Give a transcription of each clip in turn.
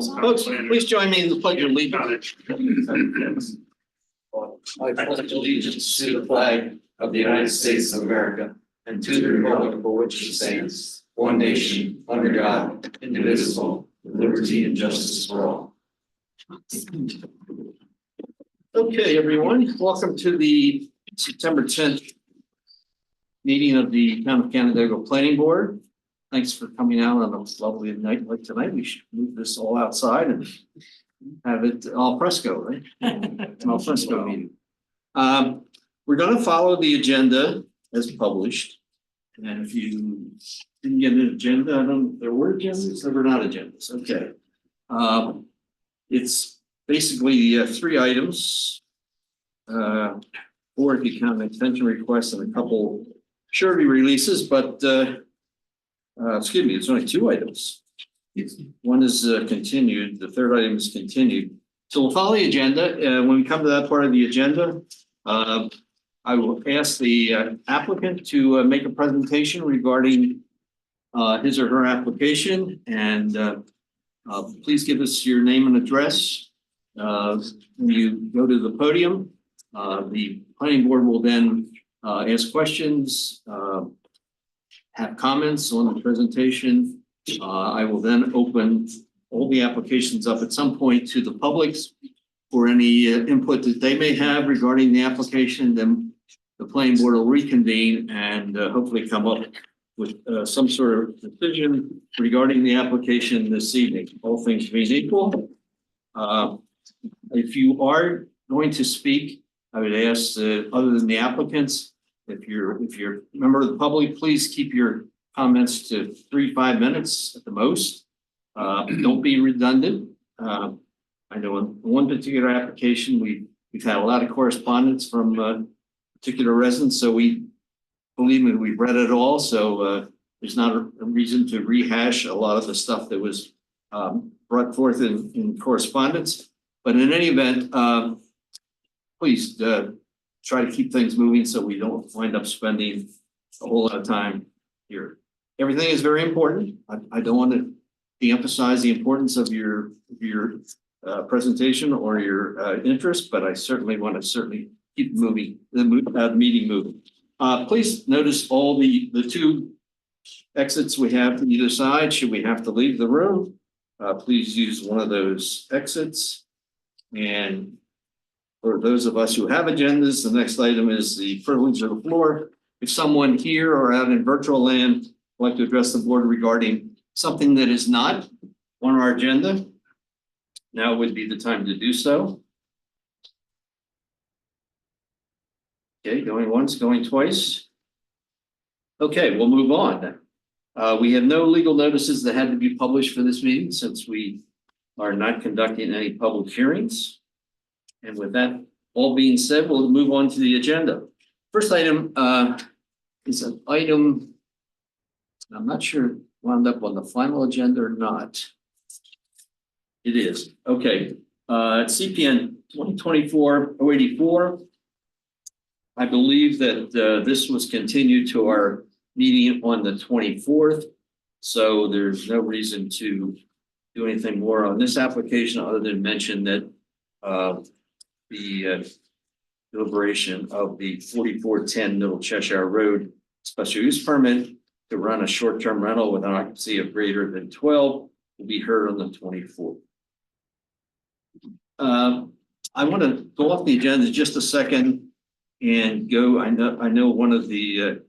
Folks, please join me in the pledge of allegiance. I pledge allegiance to the flag of the United States of America and to the republic for which it stands, one nation, under God, indivisible, with liberty and justice for all. Okay, everyone, welcome to the September 10th meeting of the Town of Canandaigua Planning Board. Thanks for coming out on a lovely night like tonight. We should move this all outside and have it al fresco, right? An al fresco meeting. We're going to follow the agenda as published. And if you didn't get an agenda, there were agendas, there were not agendas. Okay. It's basically 3 items. 4 if you count an extension request and a couple surety releases, but excuse me, it's only 2 items. One is continued, the 3rd item is continued. So we'll follow the agenda. When we come to that part of the agenda, I will ask the applicant to make a presentation regarding his or her application, and please give us your name and address. When you go to the podium, the planning board will then ask questions, have comments on the presentation. I will then open all the applications up at some point to the public for any input that they may have regarding the application. Then the planning board will reconvene and hopefully come up with some sort of decision regarding the application this evening, all things being equal. If you are going to speak, I would ask other than the applicants, if you're a member of the public, please keep your comments to 3-5 minutes at the most. Don't be redundant. I know in one particular application, we've had a lot of correspondence from particular residents, so believe me, we've read it all. So there's not a reason to rehash a lot of the stuff that was brought forth in correspondence. But in any event, please try to keep things moving so we don't wind up spending a whole lot of time here. Everything is very important. I don't want to de-emphasize the importance of your presentation or your interest, but I certainly want to keep moving the meeting moving. Please notice all the 2 exits we have to either side. Should we have to leave the room, please use one of those exits. And for those of us who have agendas, the next item is the privilege of the floor. If someone here or out in virtual land would like to address the board regarding something that is not on our agenda, now would be the time to do so. Okay, going once, going twice. Okay, we'll move on. We have no legal notices that had to be published for this meeting since we are not conducting any public hearings. And with that all being said, we'll move on to the agenda. First item is an item, I'm not sure wound up on the final agenda or not. It is. Okay. CPN 2024-084. I believe that this was continued to our meeting on the 24th. So there's no reason to do anything more on this application other than mention that the deliberation of the 4410 Middle Cheshire Road special use permit to run a short-term rental with an occupancy of greater than 12 will be heard on the 24th. I want to go off the agenda just a second and go. I know one of the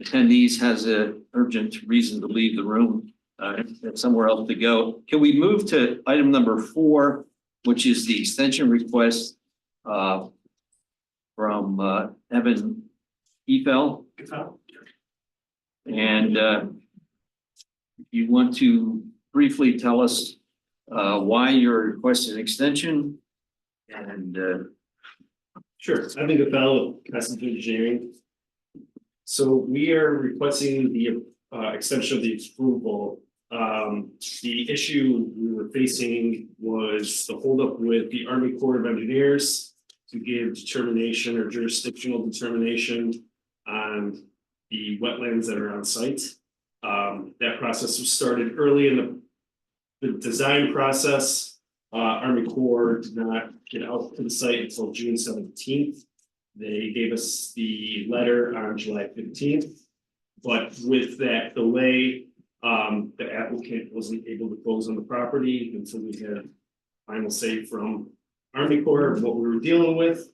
attendees has an urgent reason to leave the room and somewhere else to go. Can we move to item number 4, which is the extension request from Evan Efel? And if you want to briefly tell us why you're requesting an extension, and sure. I think about Custom Engineering. So we are requesting the extension of the approval. The issue we were facing was the holdup with the Army Corps of Engineers to give determination or jurisdictional determination on the wetlands that are on site. That process was started early in the design process, Army Corps did not get out to the site until June 17th. They gave us the letter on July 15th. But with that delay, the applicant wasn't able to close on the property until we had final say from Army Corps of what we were dealing with.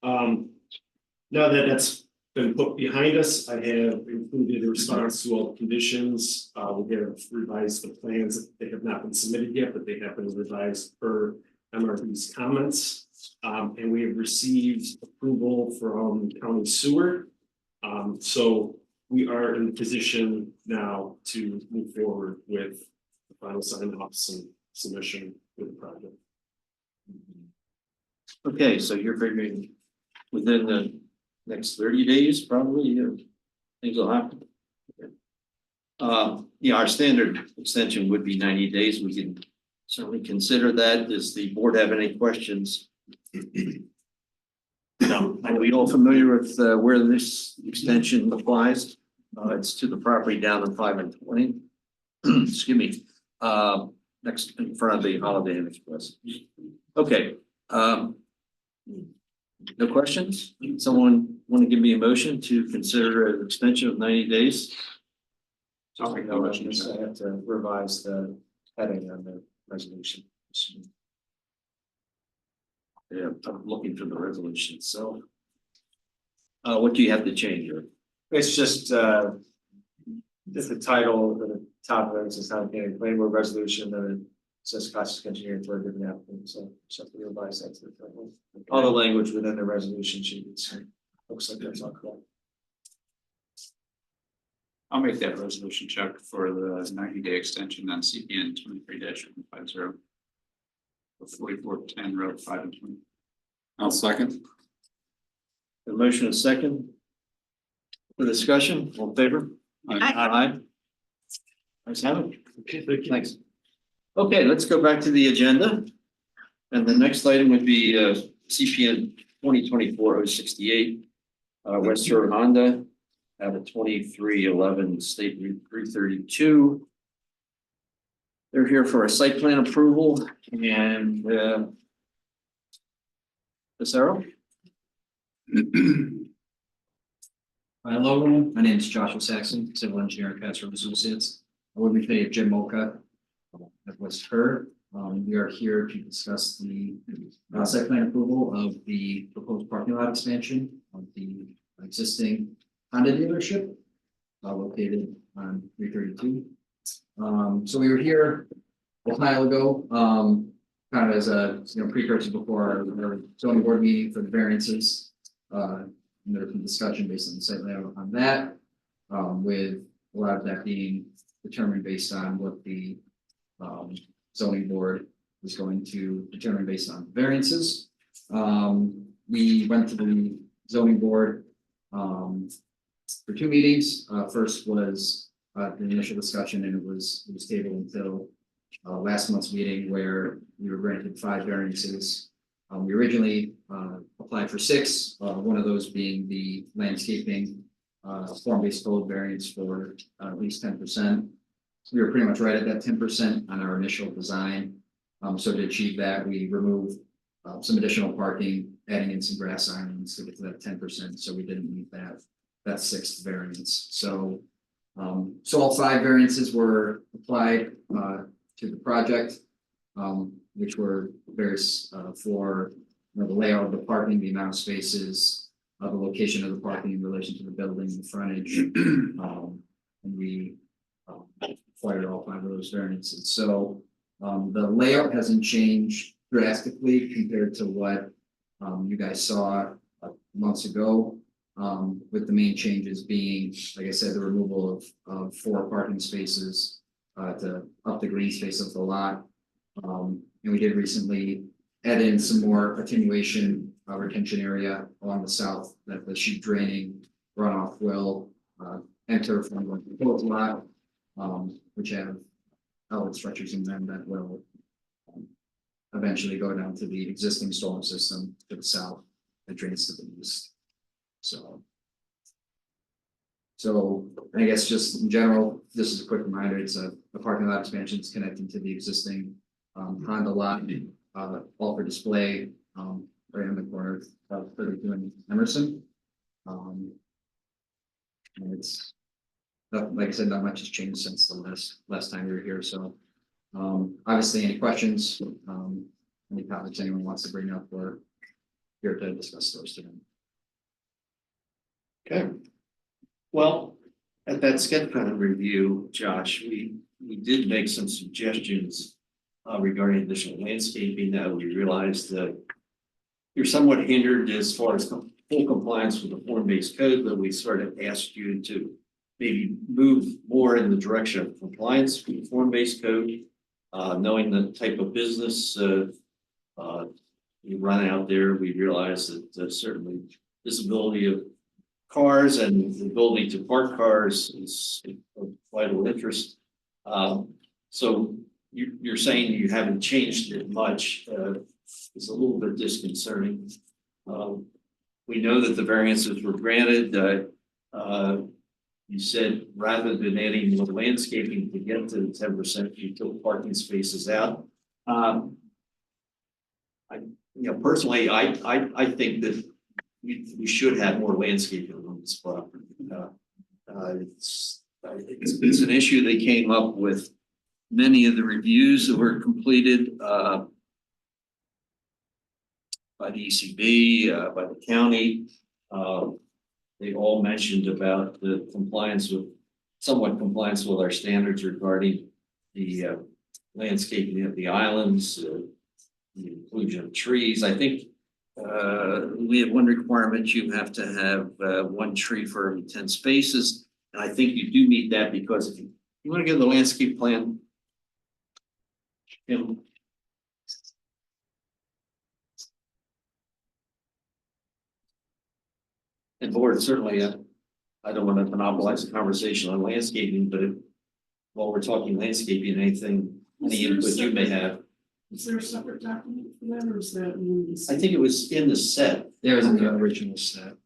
Now that that's been put behind us, I have included a response to all the conditions. We have revised the plans. They have not been submitted yet, but they have been revised per MRB's comments. And we have received approval from county sewer. So we are in the position now to move forward with the final sign offs and submission with the project. Okay, so you're figuring within the next 30 days, probably, things will happen. Yeah, our standard extension would be 90 days. We can certainly consider that. Does the board have any questions? No, are we all familiar with where this extension applies? It's to the property down in 5 and 20. Excuse me. Next in front of the Holiday Inn Express. Okay. No questions? Someone want to give me a motion to consider an extension of 90 days? I'll make no motion. I have to revise the heading on the resolution. Yeah, I'm looking for the resolution, so. What do you have to change here? It's just the title, the top of it says town planning board resolution, and it says Costas engineering for a different applicant, so just have to revise that to the correct one. All the language within the resolution should be the same. Looks like that's all correct. I'll make that resolution, Chuck, for the 90-day extension on CPN 23-50 for 4410 Road 5 and 20. I'll second. The motion is second. For discussion, all in favor? Aye. Nice having you. Okay, thank you. Thanks. Okay, let's go back to the agenda. And the next item would be CPN 2024-068, West Shore Honda at a 2311 State Route 332. They're here for a site plan approval and Sarah? Hello, everyone. My name is Joshua Saxon, civil engineer at Casper Associates. I will be today of Jim Mocha at West Her. We are here to discuss the site plan approval of the proposed parking lot expansion of the existing Honda dealership located on 332. So we were here a while ago, kind of as a precursor before our zoning board meeting for the variances. And there was some discussion based on the site layout on that, with a lot of that being determined based on what the zoning board was going to determine based on variances. We went to the zoning board for 2 meetings. First was the initial discussion, and it was tabled until last month's meeting where we were granted 5 variances. We originally applied for 6, one of those being the landscaping form-based code variance for at least 10%. So we were pretty much right at that 10% on our initial design. So to achieve that, we removed some additional parking, adding in some grass islands to get to that 10%. So we didn't meet that 6th variance. So all 5 variances were applied to the project, which were various for the layout of the parking, the amount of spaces, the location of the parking in relation to the building, the frontage, and we acquired all 5 of those variances. So the layout hasn't changed drastically compared to what you guys saw months ago, with the main changes being, like I said, the removal of 4 parking spaces to up the green space of the lot. And we did recently add in some more attenuation retention area along the south that the sheet draining runoff will enter from the proposed lot, which have outlet structures in them that will eventually go down to the existing storm system to the south that drains to the east. So So I guess just in general, this is a quick reminder, it's a parking lot expansion is connecting to the existing Honda lot, all for display, right on the corner of 32 and Emerson. And it's, like I said, not much has changed since the last time we were here, so. Obviously, any questions, any topics anyone wants to bring up, we're here to discuss those today. Okay. Well, at that sketch plan review, Josh, we did make some suggestions regarding additional landscaping that we realized that you're somewhat hindered as far as full compliance with the form-based code, but we sort of asked you to maybe move more in the direction of compliance with the form-based code, knowing the type of business you run out there. We realize that certainly visibility of cars and the ability to park cars is of vital interest. So you're saying you haven't changed it much. It's a little bit disconcerting. We know that the variances were granted. You said rather than adding more landscaping to get to the 10%, you took parking spaces out. Personally, I think that we should have more landscaping on this property. It's an issue that came up with many of the reviews that were completed by the ECB, by the county. They all mentioned about the somewhat compliance with our standards regarding the landscaping of the islands, the inclusion of trees. I think we have one requirement: you have to have one tree for every 10 spaces. And I think you do meet that, because if you want to get the landscape plan, and board, certainly, I don't want to monopolize the conversation on landscaping, but while we're talking landscaping, any input you may have. Is there a separate document for that, or is that in the? I think it was in the set. There was in the original set.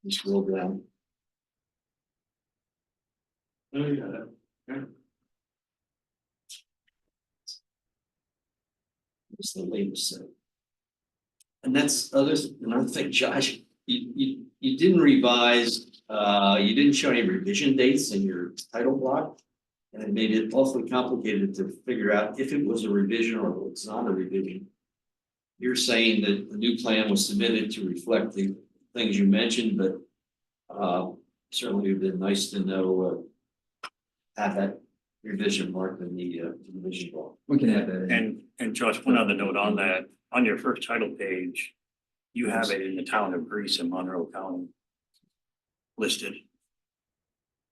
You scroll down. Oh, yeah. It's the latest set. And that's another thing, Josh, you didn't revise, you didn't show any revision dates in your title block. And it made it awfully complicated to figure out if it was a revision or it's not a revision. You're saying that the new plan was submitted to reflect the things you mentioned, but certainly it would have been nice to know, have that revision marked in the revision block. We can add that in. And Josh, one other note on that, on your first title page, you have it in the town of Greece in Monroe County listed.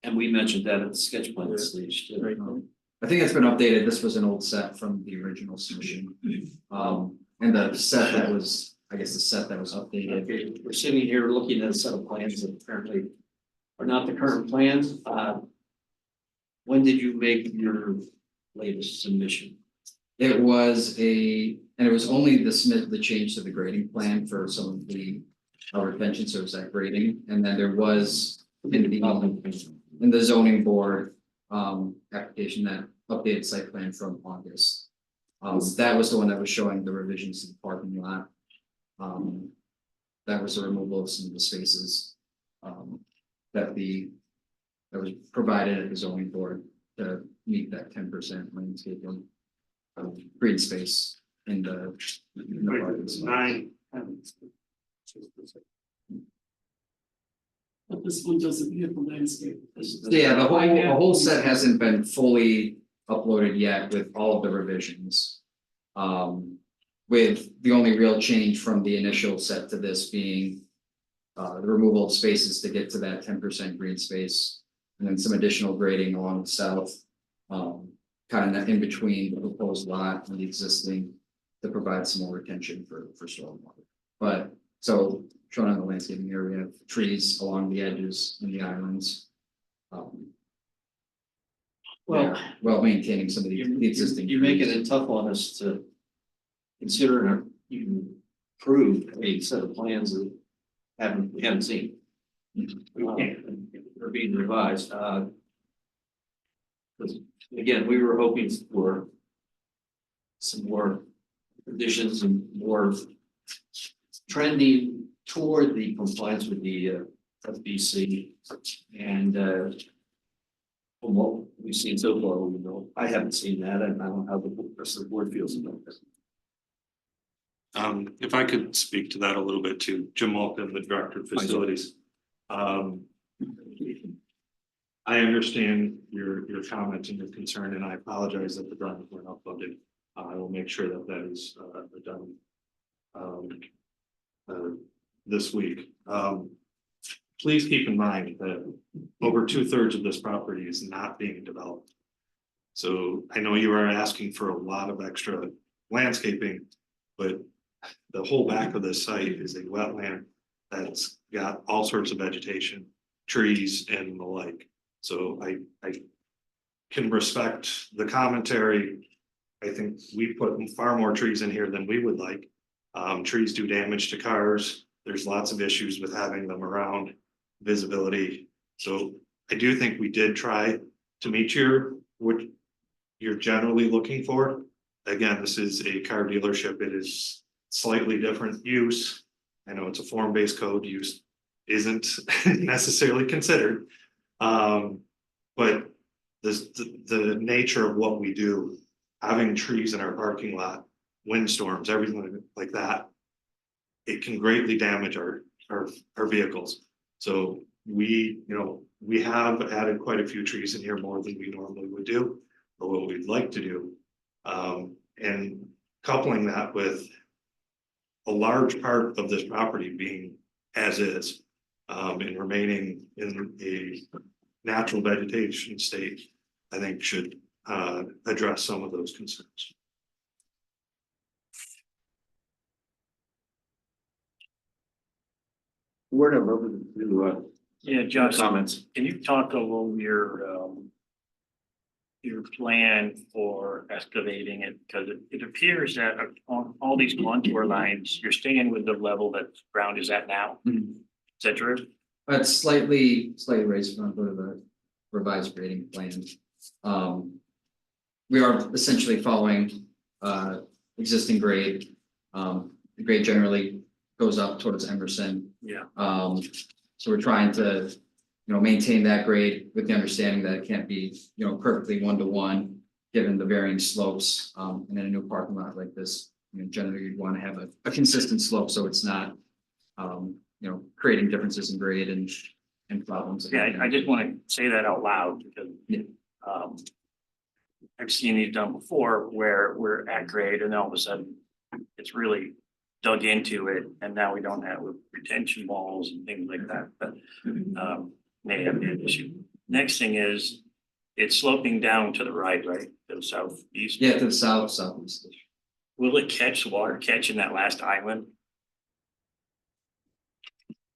And we mentioned that at the sketch plan stage too. I think it's been updated. This was an old set from the original submission. And the set that was, I guess the set that was updated. Okay, we're sitting here looking at a set of plans that apparently are not the current plans. When did you make your latest submission? It was and it was only the change to the grading plan for some of the retention, so it was that grading, and then there was in the zoning board application that updated site plan from August. That was the one that was showing the revisions to the parking lot. That was the removal of some of the spaces that was provided at the zoning board to meet that 10% landscaping green space in the parking lot. But this one doesn't hit the landscape. Yeah, the whole set hasn't been fully uploaded yet with all of the revisions. With the only real change from the initial set to this being the removal of spaces to get to that 10% green space, and then some additional grading along the south, kind of in between the proposed lot and the existing, to provide some more retention for stormwater. But so shown on the landscaping here, we have trees along the edges and the islands. Well, While maintaining some of the existing. You're making trees. it tough on us to consider and even approve a set of plans that haven't seen. Are being revised, 'cause again, we were hoping for some more additions and more trending toward the compliance with the FBC and from what we've seen so far, we know, I haven't seen that, and I don't know how the rest of the board feels about this. If I could speak to that a little bit too, Jim Malkin, the Director of Facilities. I understand your comment and your concern, and I apologize that the drawings were not uploaded. I will make sure that that is done this week. Please keep in mind that over 2/3 of this property is not being developed. So I know you are asking for a lot of extra landscaping, but the whole back of this site is a wetland that's got all sorts of vegetation, trees and the like. So I can respect the commentary. I think we put far more trees in here than we would like. Trees do damage to cars. There's lots of issues with having them around, visibility. So I do think we did try to meet what you're generally looking for. Again, this is a car dealership. It is slightly different use. I know it's a form-based code, use isn't necessarily considered. But the nature of what we do, having trees in our parking lot, windstorms, everything like that, it can greatly damage our vehicles. So we have added quite a few trees in here, more than we normally would do, or what we'd like to do. And coupling that with a large part of this property being as is, and remaining in a natural vegetation state, I think should address some of those concerns. Word over to Yeah, Josh, comments. can you talk a little your plan for excavating it? Because it appears that on all these contour lines, you're staying with the level that ground is at now. Mhm. Is that true? It's slightly raised from the revised grading plan. We are essentially following existing grade. The grade generally goes up towards Emerson. Yeah. So we're trying to, maintain that grade with the understanding that it can't be, perfectly 1-to-1, given the varying slopes. And in a new parking lot like this, generally you'd want to have a consistent slope, so it's not, creating differences in grade and problems. Yeah, I just want to say that out loud because Yeah. I've seen these done before where we're at grade and all of a sudden it's really dug into it and now we don't have retention walls and things like that, but may have been an issue. Next thing is it's sloping down to the right, to the southeast. Yeah, to the southeast. Will it catch water in that last island?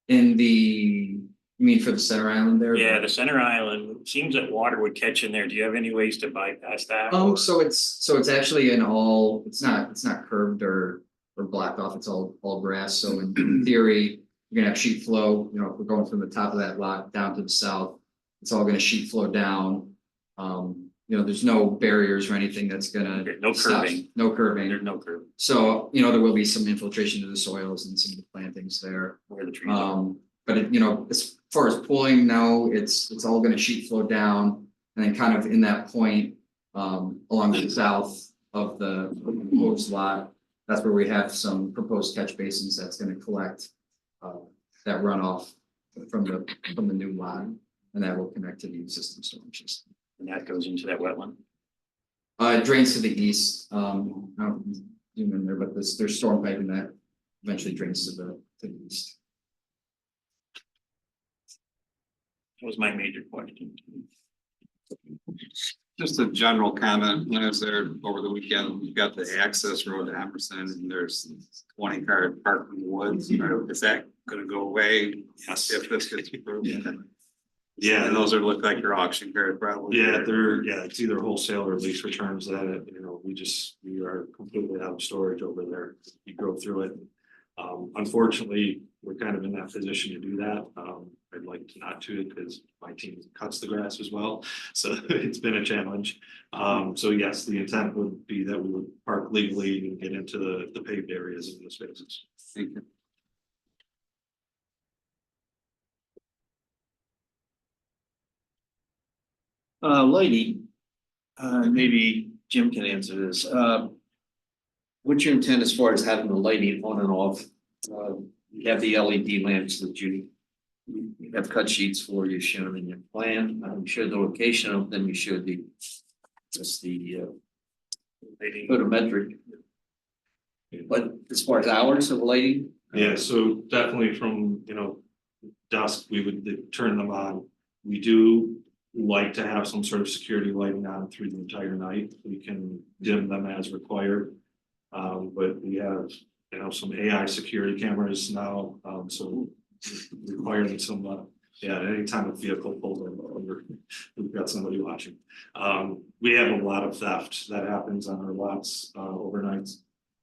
You mean for the center island there? Yeah, the center island, it seems that water would catch in there. Do you have any ways to bypass that? or- So it's actually it's not curved or blocked off, it's all grass, so in theory, you're gonna have sheet flow, if we're going from the top of that lot down to the south, it's all gonna sheet flow down. There's no barriers or anything that's gonna. Okay, no stop- curving. No curving, There's no curve so, there will be some infiltration to the soils and some of the plantings there. where the trees are. But as far as pulling, no, it's all gonna sheet flow down. And then kind of in that point, along the south of the proposed lot, that's where we have some proposed catch basins that's gonna collect that runoff from the new lot. And that will connect to the existing storm system. And that goes into that wetland. It drains to the east, I don't zoom in there, but there's storm piping that eventually drains to the east. That was my major question. Just a general comment, when I was there over the weekend, we've got the access road to Emerson and there's 20 cars parked in the woods. Is that gonna go away? Yes. If this gets approved? Yeah. And those look like your auction cars probably. Yeah, it's either wholesale or lease returns that, we are completely out of storage over there. You go through it. Unfortunately, we're kind of in that position to do that. I'd like to not to because my team cuts the grass as well. So it's been a challenge. So yes, the intent would be that we would park legally and get into the paved areas in the spaces. Thank you. Lighting, maybe Jim can answer this. What's your intent as far as having the lighting on and off? You have the LED lamps that you have cut sheets for, you shown in your plan. You showed the location of them, you showed just the photometric. But as far as hours of lighting? Yeah, so definitely from, dusk, we would turn them on. We do like to have some sort of security lighting on through the entire night. We can dim them as required. But we have, some AI security cameras now, so requiring some, anytime a vehicle pulls over, we've got somebody watching. We have a lot of theft that happens on our lots, overnight.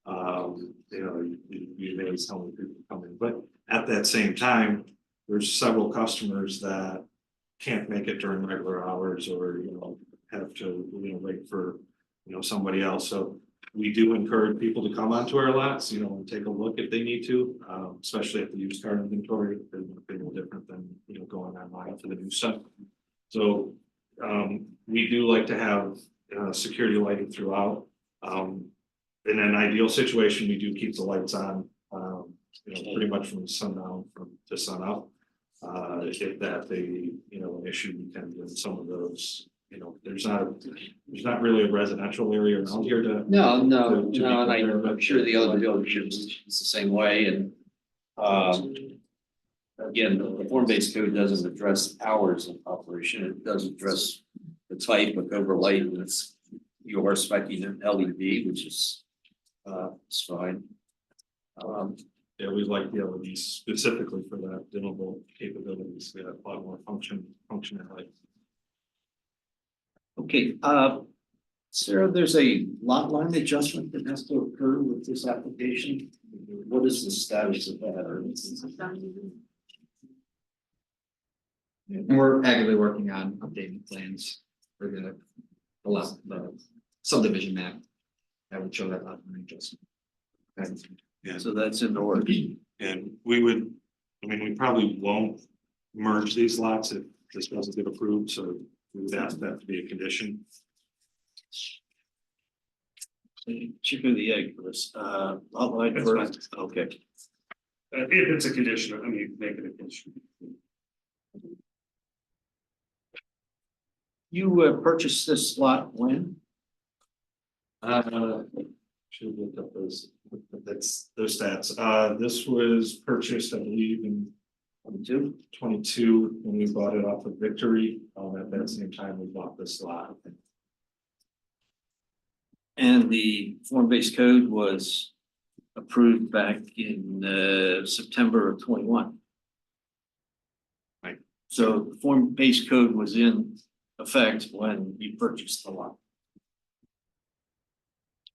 You may how many people come in, but at that same time, there's several customers that can't make it during regular hours or, have to, wait for, somebody else. So we do encourage people to come onto our lots, and take a look if they need to, especially at the used car inventory. They're a little different than, going online for the new stuff. So we do like to have security lighting throughout. In an ideal situation, we do keep the lights on, pretty much from sundown to sun up. If that an issue, we can do some of those, there's not really a residential area around here to. No, to no, be no, and clear, I'm sure the other dealerships is the same way and. Again, the form-based code doesn't address hours of operation, it does address the type of overlay that's. You are specing an LED, which is, it's fine. Yeah, we like the LEDs specifically for that dimmable capabilities. We have a lot more functionality. Okay, Sarah, there's a lot line adjustment that has to occur with this application. What is the status of that? Or And we're actively working on updating plans for the subdivision map. That would show that lot line adjustment. Yeah. So that's in order. And we probably won't merge these lots if this doesn't get approved, so we would ask that to be a condition. Chicken or the egg first, lot line That's first, okay. If it's a condition, make it a condition. You purchased this lot when? Should look up those stats. This was purchased, I believe, in 22 when we bought it off of Victory. At that same time, we bought this lot. And the form-based code was approved back in September of 21. Right. So the form-based code was in effect when you purchased the lot.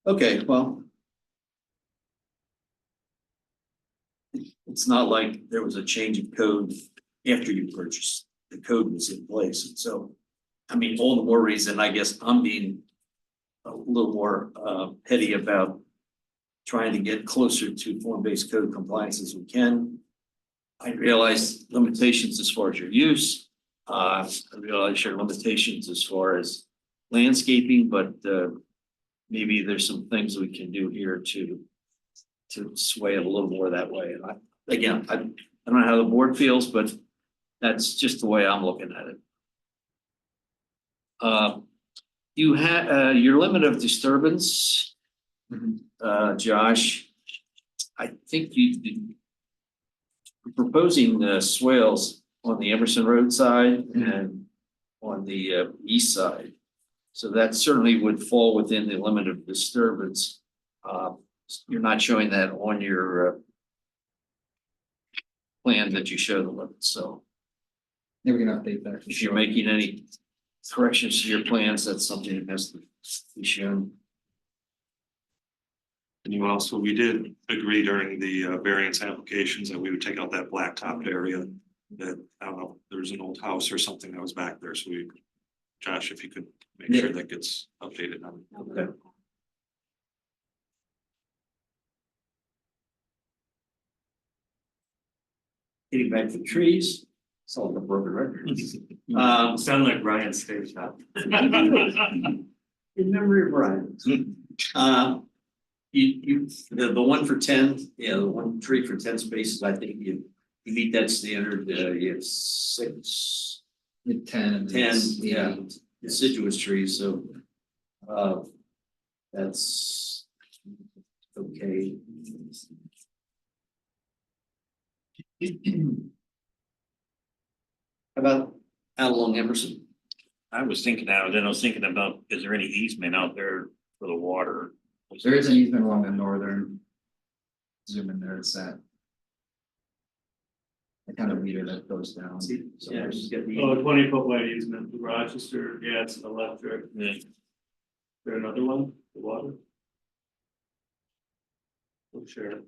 Okay, well. It's not like there was a change of code after you purchased. The code was in place, and so, all the more reason, I guess, I'm being a little more heady about trying to get closer to form-based code compliance as we can. I realize limitations as far as your use. I realize your limitations as far as landscaping, but maybe there's some things we can do here to sway it a little more that way. And I don't know how the board feels, but that's just the way I'm looking at it. You have your limit of disturbance, Josh. I think you're proposing swales on the Emerson Road side and on the east side. So that certainly would fall within the limit of disturbance. You're not showing that on your plan that you show the limits, so. Yeah, we can update that. If you're making any corrections to your plans, that's something that has to be shown. Anyone else? So we did agree during the variance applications that we would take out that blacktop area. That, I don't know, there was an old house or something that was back there, so we, Josh, if you could make sure that gets updated on. Okay. Getting back to trees, it's all the broken record. Sound like Ryan's stage now. In memory of Brian. The one for 10, yeah, the one tree for 10 spaces, I think you meet that standard, you have 6, 10 and 10, yeah, 8. deciduous trees, so. That's okay. How about out along Emerson? I was thinking out, then I was thinking about, is there any easement out there for the water? There is an easement along the northern. Zoom in there, it's that. The kind of meter that goes down. Yeah, just get the. 20-foot wide easement, Rochester, yeah, it's the left, right? Yeah. There another one, the water? Oh, sure.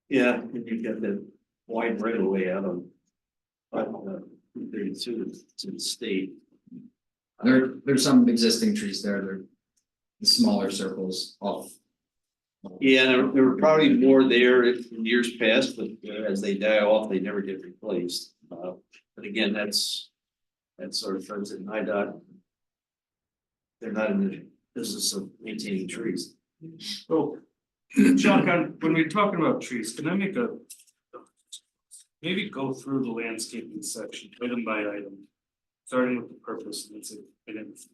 Yeah, and you've got the wide right of way out on. 32 to the state. There's some existing trees there, they're the smaller circles off. Yeah, there were probably more there in years past, but as they die off, they never get replaced. But again, that's sort of friends at NIDOT. They're not in the business of maintaining trees. Oh, Chuck, when we're talking about trees, can I make a? Maybe go through the landscaping section, item by item. Starting with the purpose, and it's,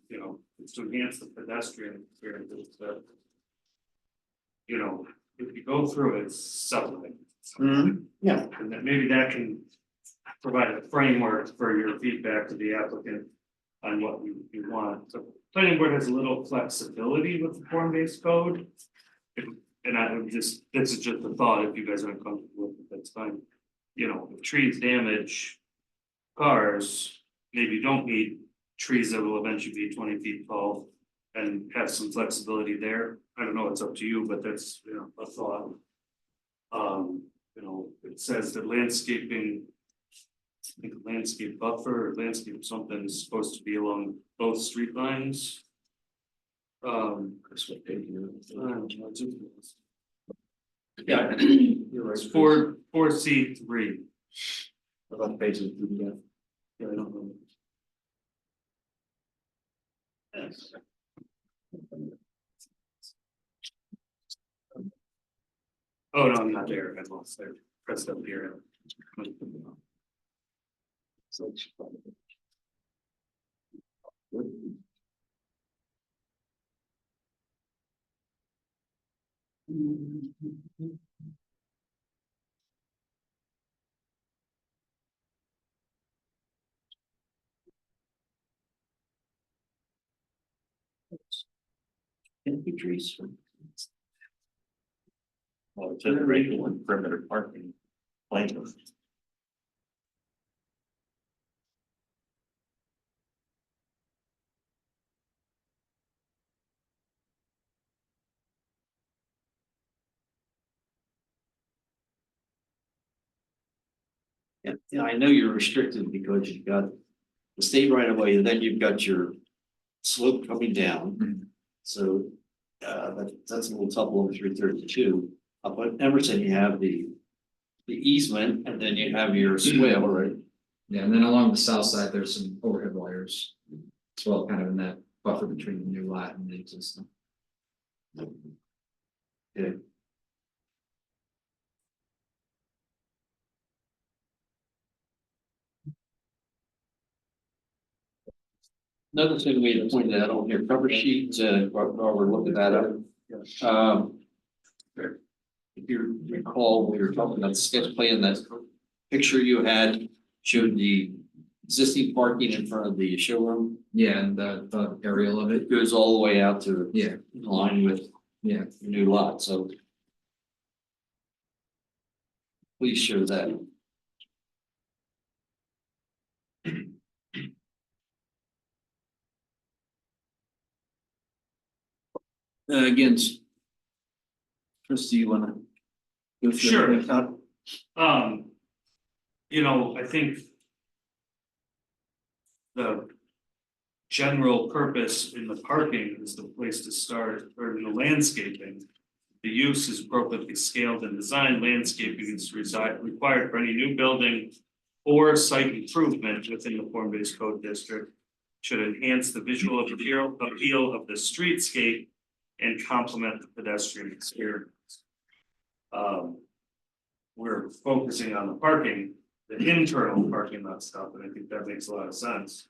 you know, it's to enhance the pedestrian experience, that. You know, if you go through it, it's something. Yeah. And then maybe that can provide a framework for your feedback to the applicant on what you want. So planning board has a little flexibility with the form-based code. And I would just, this is just a thought, if you guys aren't comfortable with it, that's fine. You know, if trees damage cars, maybe you don't need trees that will eventually be 20 feet tall and have some flexibility there. I don't know, it's up to you, but that's, you know, a thought. You know, it says that landscaping, I think landscape buffer or landscape something is supposed to be along both street lines. That's what they do. Yeah. You're right. It's 4C3. About pages. Yeah, I don't know. Yes. Oh, no, I'm not there. I lost there. Pressed up here. So. Empty trees. Well, it's a regular perimeter parking. Lane. Yeah, I know you're restricted because you've got the state right away, and then you've got your slope coming down. Mhm. So that's a little tough along 332. Up at Emerson, you have the easement, and then you have your swale, right? Yeah, and then along the south side, there's some overhead wires. As well, kind of in that buffer between the new lot and the existing. Yeah. Another thing we had pointed out on your cover sheet, while we're looking that up. If you recall, we were talking about the sketch plan, that picture you had showed the existing parking in front of the showroom. Yeah, and the aerial of it, It goes all the way out to yeah, in line with yeah. the new lot, so. Please show that. Again. Christie, you wanna? go through Sure. everything, Todd? I think. The general purpose in the parking is the place to start, or in the landscaping. The use is appropriately scaled and designed, landscaping is required for any new building. Or site improvement within the form-based code district. Should enhance the visual appeal of the streetscape. And complement the pedestrian experience. We're focusing on the parking, the internal parking lot stuff, and I think that makes a lot of sense.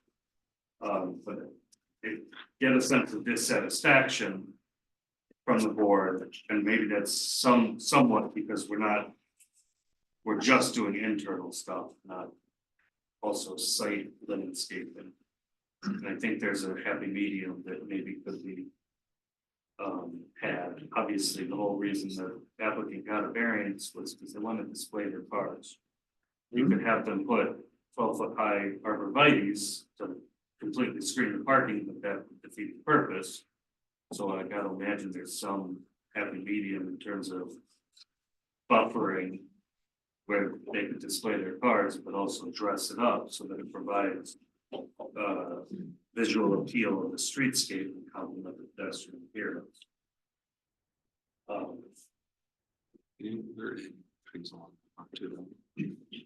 But get a sense of dissatisfaction from the board, and maybe that's somewhat because we're just doing internal stuff, not also site landscaping. And I think there's a happy medium that maybe could be had. Obviously, the whole reason the applicant got a variance was because they wanted to display their cars. You could have them put 12-foot high arborvitae's to completely screen the parking, but that would defeat the purpose. So I gotta imagine there's some happy medium in terms of buffering where they could display their cars, but also dress it up so that it provides visual appeal of the streetscape and complement the pedestrian appearance.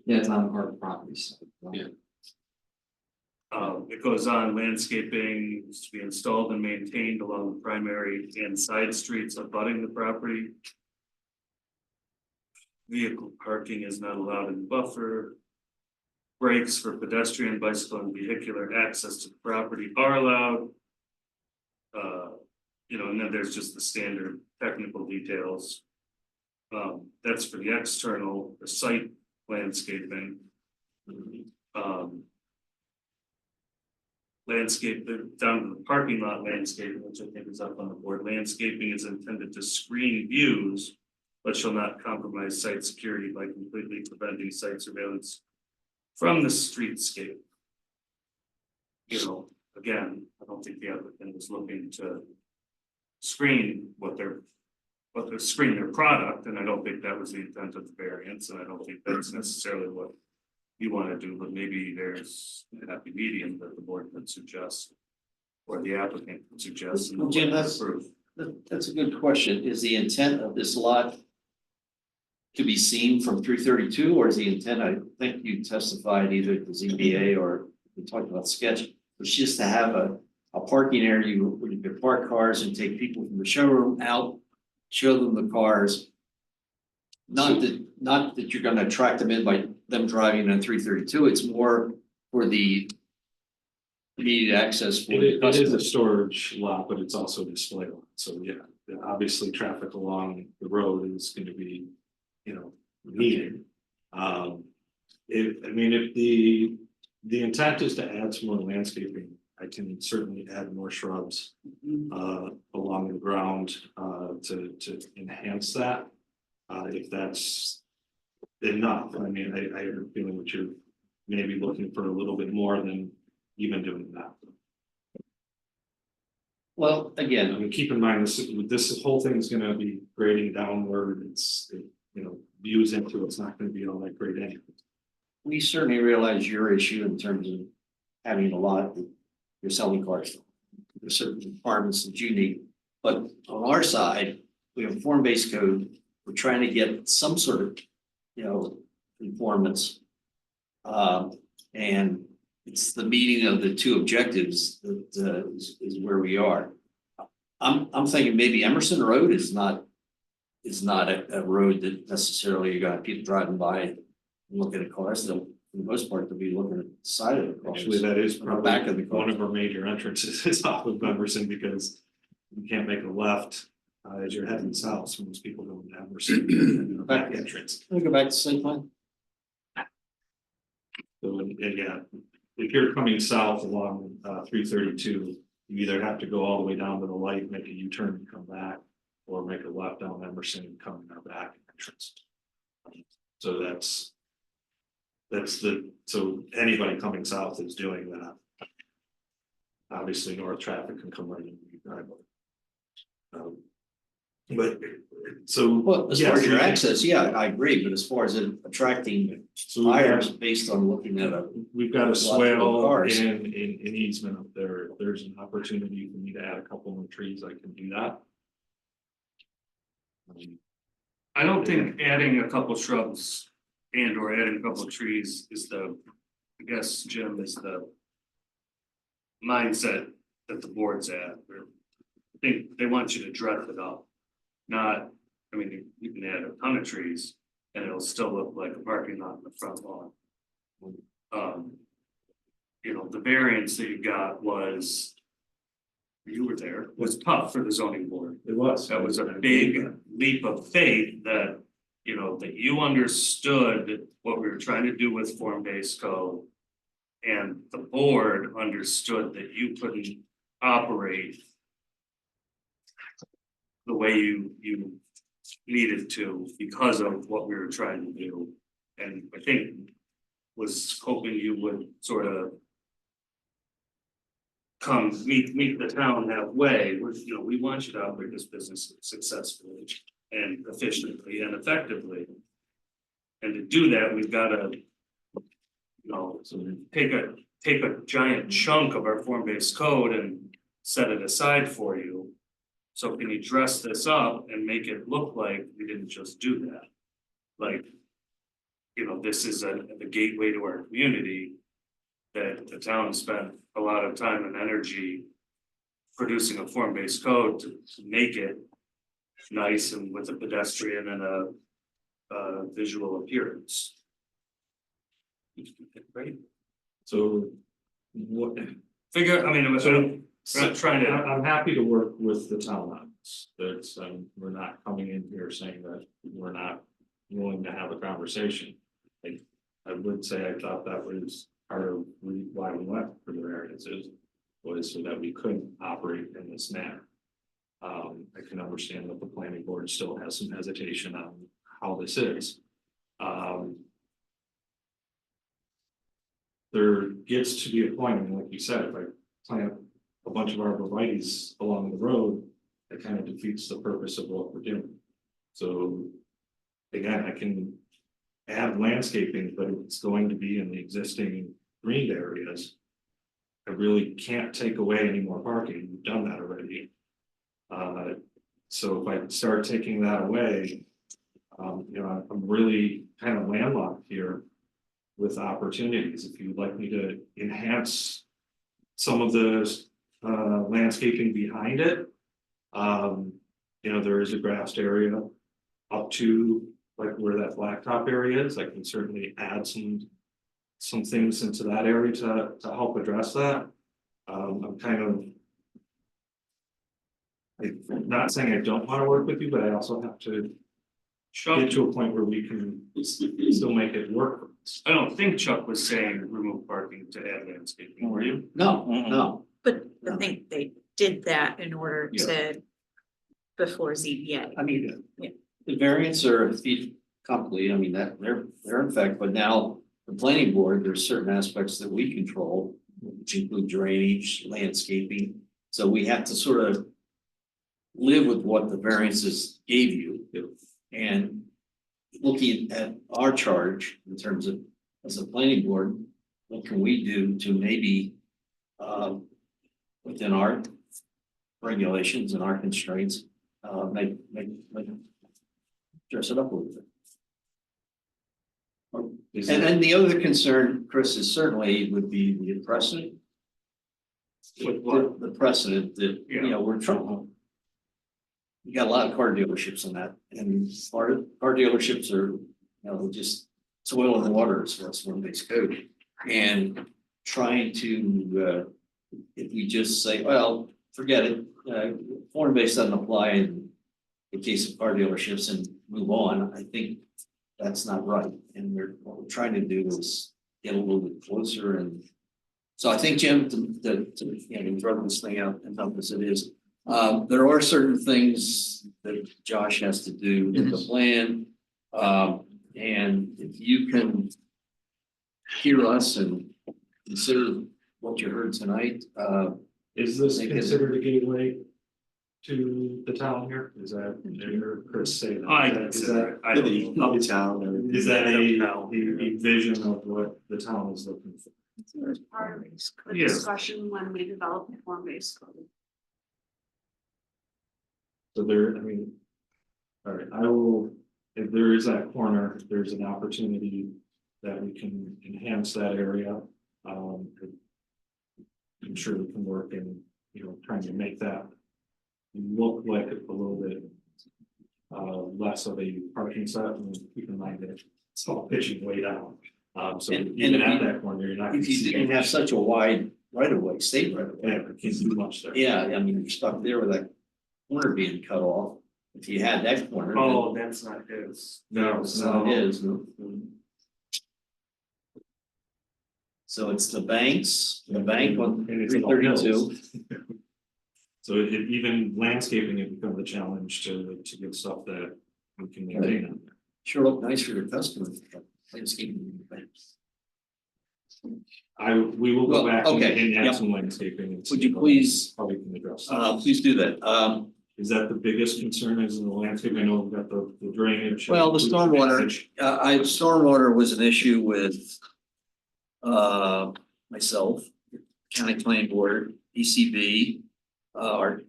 Yeah, it's on our properties. Yeah. It goes on, landscaping is to be installed and maintained along the primary and side streets abutting the property. Vehicle parking is not allowed in the buffer. Breaks for pedestrian, bicycle, and vehicular access to the property are allowed. And then there's just the standard technical details. That's for the external, the site landscaping. Landscape, down to the parking lot landscaping, which I think is up on the board. Landscaping is intended to screen views, but shall not compromise site security by completely preventing site surveillance from the streetscape. Again, I don't think the applicant was looking to screen screen their product, and I don't think that was the intent of the variance, and I don't think that's necessarily what you want to do, but maybe there's a happy medium that the board could suggest, or the applicant could suggest. and the Well, Jim, board could that's- approve. That's a good question. Is the intent of this lot to be seen from 332, or is the intent, I think you testified either at the ZBA or we talked about sketch, was just to have a parking area where you could park cars and take people from the showroom out, show them the cars. Not that you're gonna attract them in by them driving on 332, it's more for the immediate access for the It is a customers. storage lot, but it's also a display lot, so yeah, obviously traffic along the road is gonna be, needed. If the intent is to add some more landscaping, I can certainly add more shrubs. Along the ground, to enhance that. If that's enough, I have a feeling that you're maybe looking for a little bit more than even doing that. Well, again, Keep in mind, this whole thing's gonna be grading downward, views into it's not gonna be all that great anyway. we certainly realize your issue in terms of having a lot that you're selling cars. There's certain requirements that you need, but on our side, we have a form-based code. We're trying to get some sort of, conformance. And it's the meeting of the two objectives that is where we are. I'm thinking maybe Emerson Road is not a road that necessarily you're gonna have people driving by and looking at cars. They'll, for the most part, they'll be looking at the side of the cars. Actually, that is On the back probably of the car. one of our major entrances is off of Emerson because you can't make a left as you're heading south. Most people go into Emerson. Back entrance. Can we go back to site plan? So, and yeah, if you're coming south along 332, you either have to go all the way down to the light, make a U-turn and come back, or make a left down Emerson and come in our back entrance. So so anybody coming south is doing that. Obviously, north traffic can come right into the driveway. But so. Well, as yes, far as your we can- access, yeah, I agree, but as far as it attracting So we've got- buyers based on looking at a, We've got a Lot of swale cars. and an easement up there. If there's an opportunity for me to add a couple more trees, I can do that. I don't think adding a couple shrubs and or adding a couple of trees is the, I guess, Jim, is the mindset that the board's at. I think they want you to dress it up, not, I mean, you can add a ton of trees and it'll still look like a parking lot in the front lawn. You know, the variance that you got was, you were there, was tough for the zoning board. It was. That was a big leap of faith that, you know, that you understood what we were trying to do with form-based code. And the board understood that you couldn't operate the way you needed to because of what we were trying to do. And I think was hoping you would sort of come meet the town halfway, which, you know, we want you to operate this business successfully and efficiently and effectively. And to do that, we've got to, you know, take a giant chunk of our form-based code and set it aside for you. So can you dress this up and make it look like we didn't just do that? Like, you know, this is the gateway to our community that the town spent a lot of time and energy producing a form-based code to make it nice and with a pedestrian and a visual appearance. Right? So what, Figure, I mean, I'm not trying to. I'm happy to work with the town on this. That's, we're not coming in here saying that we're not willing to have a conversation. I would say I thought that was part of why we went for the variances, was so that we couldn't operate in this manner. I can understand that the planning board still has some hesitation on how this is. There gets to be a point, and like you said, if I plant a bunch of arborvitaes along the road, it kind of defeats the purpose of what we're doing. So again, I can add landscaping, but it's going to be in the existing greened areas. I really can't take away any more parking. We've done that already. So if I start taking that away, you know, I'm really kind of landlocked here with opportunities. If you'd like me to enhance some of the landscaping behind it, you know, there is a grassed area up to like where that blacktop area is. I can certainly add some things into that area to help address that. I'm kind of, I'm not saying I don't want to work with you, but I also have to get to a point where we can still make it work for us. I don't think Chuck was saying remove parking to add landscaping, were you? no. But I think they did that in order to, before ZBA. I mean, Yeah. the variants are complete, I mean, that they're in effect, but now the planning board, there's certain aspects that we control, which include drainage, landscaping. So we have to sort of live with what the variances gave you. And looking at our charge in terms of, as a planning board, what can we do to maybe within our regulations and our constraints, make dress it up a little bit. And then the other concern, Chris, is certainly would be the precedent. With what? The precedent that, you know, we're trying. You got a lot of car dealerships in that, and car dealerships are, you know, just soil and water as far as form-based code. And trying to, if we just say, well, forget it, form-based doesn't apply in the case of car dealerships and move on, I think that's not right. And what we're trying to do is get a little bit closer. And so I think, Jim, to you know, throw this thing out and help as it is, there are certain things that Josh has to do with the plan. And if you can hear us and consider what you heard tonight, Is this Make it- considered a gateway to the town here? Is that, or Chris say that? I Is that, I To don't the know. the town and. is that Yeah. a vision of what the town is looking for? It's part of the Yeah. discussion when we develop the form-based code. So there, I mean. All right, I will, if there is that corner, if there's an opportunity that we can enhance that area. Um. I'm sure we can work in, trying to make that. Look like a little bit. Less of a parking set, and keep in mind that it's all pitching way down. So And even if at you- that corner, you're not. gonna If you see didn't have such a wide right of way, state right of way. Yeah, we can't do much there. Yeah, I mean, you're stuck there with that corner being cut off. If you had that corner. then Oh, that's not his. No, It's not his, no. So it's the banks, the bank on And it's three all thirty-two. hills. So it even landscaping it becomes a challenge to get stuff that we can maintain on there. Sure look nice for your customers. Landscaping. We will Well, go back okay, and yep. add some landscaping. and Would see you what- please, How we can address that. please do that. Is that the biggest concern is in the landscape? I know we've got the drainage. Well, the stormwater, stormwater was an issue with myself, county planning board, ECB, our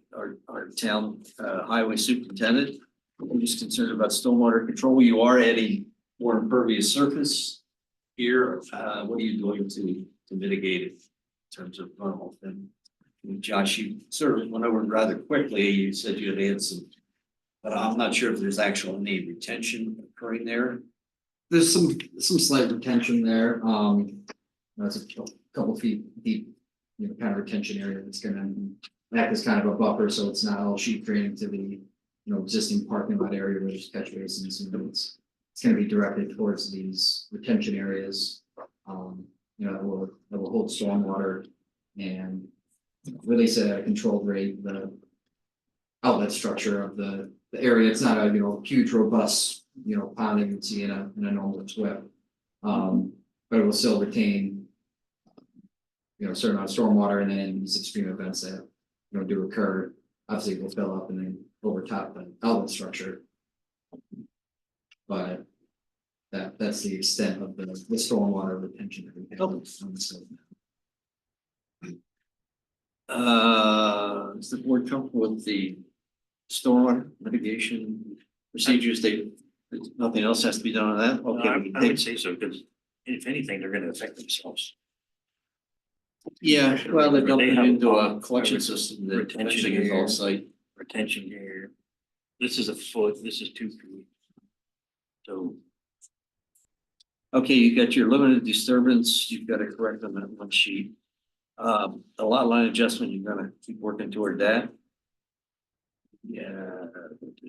town highway superintendent. I'm just concerned about stormwater control. You are adding more impervious surface here. What are you doing to mitigate it in terms of runoff? And Josh, you sort of went over it rather quickly. You said you had had some, but I'm not sure if there's actual any retention occurring there. There's some slight retention there, that's a couple feet deep, kind of retention area that's gonna act as kind of a buffer, so it's not all sheet draining to the, existing parking lot area where there's catch basins, it's gonna be directed towards these retention areas. That will hold stormwater and release at a controlled rate, the outlet structure of the area. It's not a, huge robust, pond that you would see in a normal SWIP. But it will still retain, a certain amount of stormwater, and then these extreme events that, do occur, obviously it will fill up and then overtop the outlet structure. But that's the extent of the stormwater retention that we have on the site. Is the board comfortable with the stormwater mitigation procedures? Nothing else has to be done on that? Okay. I would say so, because if anything, they're gonna affect themselves. Yeah, well, they're They dumping have into a pump, collection system that retention eventually is area. all site. Retention here. This is a foot, this is 2 feet. So Okay, you got your limited disturbance, you've got to correct on that one sheet. The lot line adjustment, you're gonna keep working toward that. Yeah.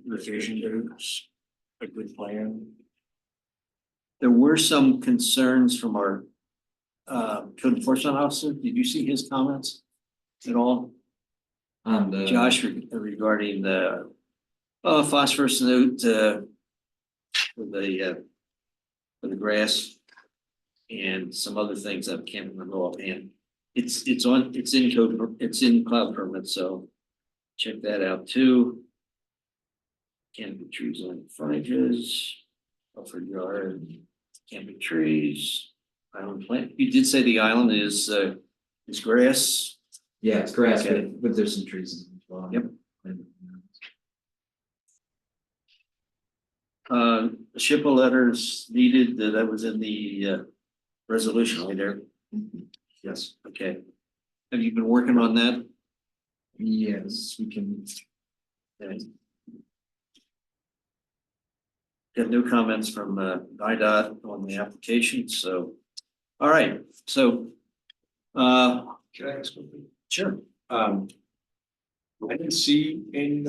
revision groups, a good plan. There were some concerns from our code enforcement officer. Did you see his comments at all? On the. Josh, regarding the phosphorus note for the grass and some other things that I can't remember offhand. It's in code, it's in cloud permit, so check that out too. Canopy trees on frontages, buffer yard, canopy trees, island plant. You did say the island is grass. Yeah, it's grass, Okay. but there's some trees in it as well. Yep. SHPO letters needed, that was in the resolution right there. Yes, okay. Have you been working on that? Yes, we can. Okay. Got no comments from IDOT on the application, so, all right, so. Can I ask something? Sure. I didn't see in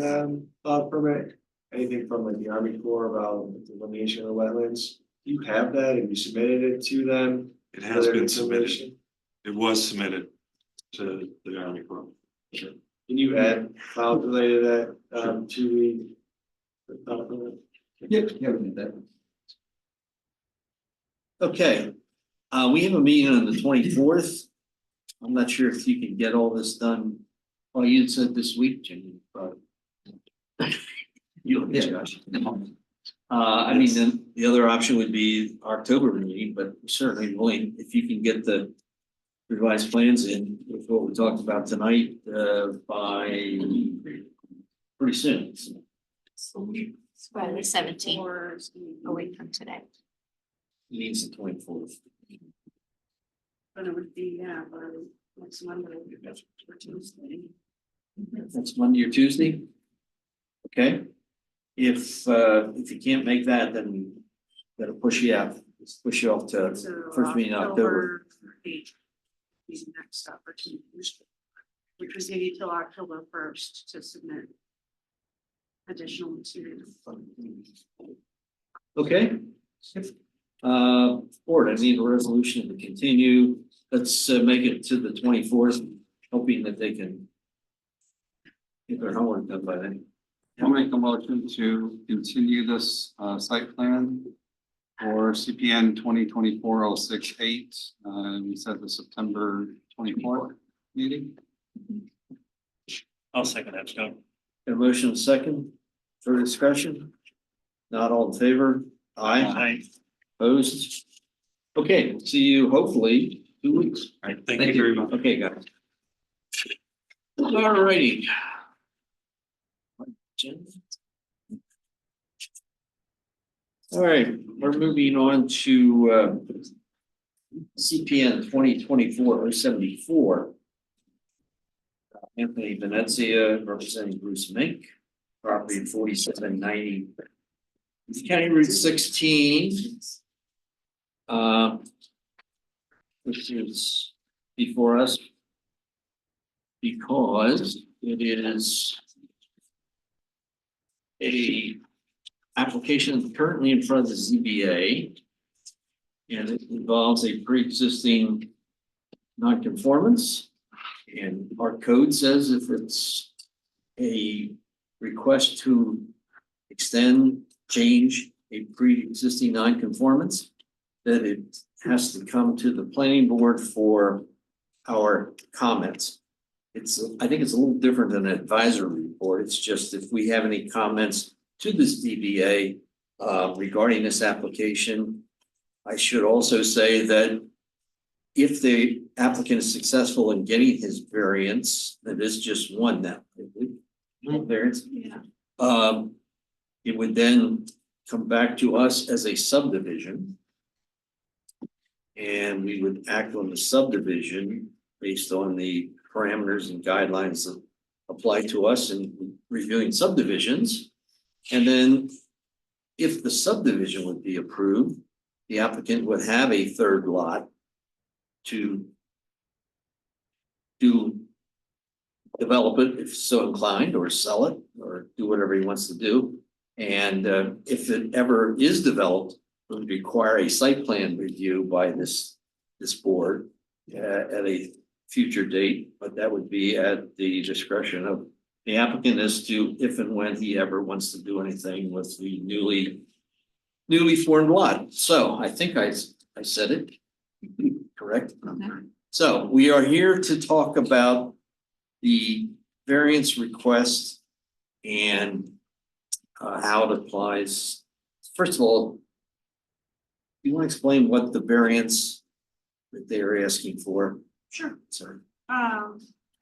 permit anything from like the Army Corps about the delineation of wetlands. Do you have that? Have you submitted it to them? It has For their been submitted. determination? It was submitted to the Army Corps. Can you add files related to that to the permit? Yeah, we can do that. Okay, we have a meeting on the 24th. I'm not sure if you can get all this done. Well, you said this week, Jimmy, but You look at Josh. I mean, then the other option would be October meeting, but certainly willing, if you can get the revised plans in with what we talked about tonight, by pretty soon. It's by the 17th, a week from today. Means the 24th. But it would be, yeah, by next Monday or Tuesday. That's Monday or Tuesday? Okay. If you can't make that, then that'll push you out, push you off to So first meeting in October. 8th is the next opportunity. Which was maybe till October 1st to submit additional material. Okay. Board, I need a resolution to continue. Let's make it to the 24th, hoping that they can get their homework done by then. I'll make a motion to continue this site plan for CPN 2024-068. You said the September 24th meeting. I'll second that, Scott. A motion second, for discussion? Not all in favor? Aye. Aye. Opposed? Okay, see you hopefully 2 weeks. All right, thank you very much. Okay, guys. All righty. All right, we're moving on to CPN 2024-074. Anthony Venezia representing Bruce Mink, property 4790 County Route 16. Which is before us because it is a application currently in front of the ZBA, and it involves a pre-existing non-conformance. And our code says if it's a request to extend, change a pre-existing non-conformance, that it has to come to the planning board for our comments. I think it's a little different than an advisory report. It's just if we have any comments to this DBA regarding this application. I should also say that if the applicant is successful in getting his variance, that is just one now. Variance. Yeah. It would then come back to us as a subdivision. And we would act on the subdivision based on the parameters and guidelines that apply to us in reviewing subdivisions. And then if the subdivision would be approved, the applicant would have a third lot to develop it if so inclined, or sell it, or do whatever he wants to do. And if it ever is developed, it would require a site plan review by this board at a future date, but that would be at the discretion of the applicant as to if and when he ever wants to do anything with the newly formed lot. So I think I said it correct. So we are here to talk about the variance request and how it applies. First of all, you want to explain what the variance that they are asking for? Sure. Sorry.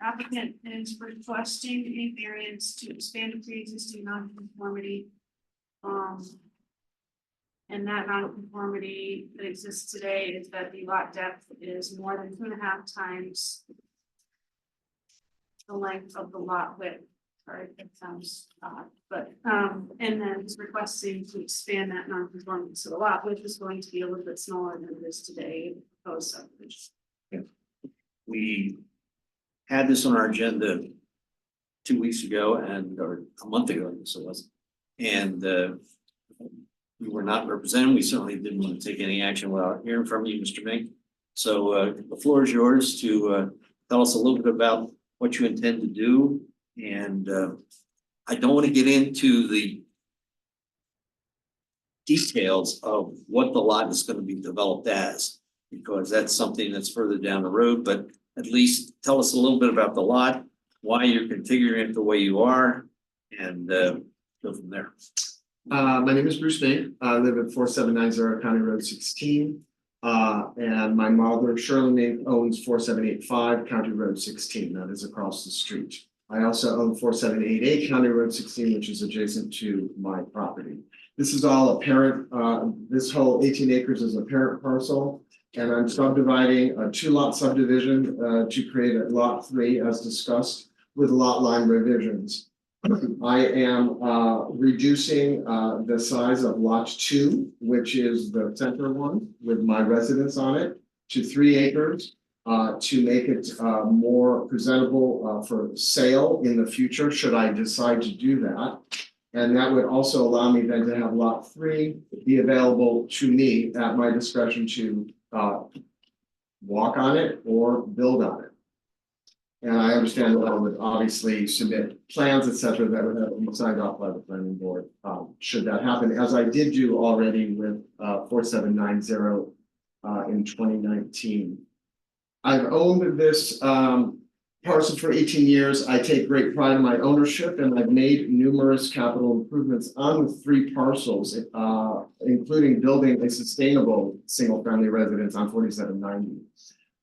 Applicant is requesting a variance to expand a pre-existing non-conformity. And that non-conformity that exists today is that the lot depth is more than 2.5 times the length of the lot width. Sorry, that sounds odd, but, and then it's requesting to expand that non-conformity. So the lot width is going to be a little bit smaller than it is today, proposed subdivision. We had this on our agenda 2 weeks ago or a month ago, so it was. And we were not represented. We certainly didn't want to take any action without hearing from you, Mr. Mink. So the floor is yours to tell us a little bit about what you intend to do. And I don't want to get into the details of what the lot is going to be developed as, because that's something that's further down the road, but at least tell us a little bit about the lot, why you're configuring it the way you are, and go from there. My name is Bruce May. I live at 4790 County Road 16. And my mother Shirley May owns 4785 County Road 16. That is across the street. I also own 4788 County Road 16, which is adjacent to my property. This is all a parent, this whole 18 acres is a parent parcel. And I'm subdividing a 2-lot subdivision to create a lot 3 as discussed with lot line revisions. I am reducing the size of lot 2, which is the center one with my residence on it, to 3 acres to make it more presentable for sale in the future, should I decide to do that. And that would also allow me then to have lot 3 be available to me at my discretion to walk on it or build on it. And I understand that I would obviously submit plans, et cetera, that would have to be signed off by the planning board, should that happen, as I did do already with 4790 in 2019. I've owned this parcel for 18 years. I take great pride in my ownership, and I've made numerous capital improvements on the 3 parcels, including building a sustainable single-family residence on 4790.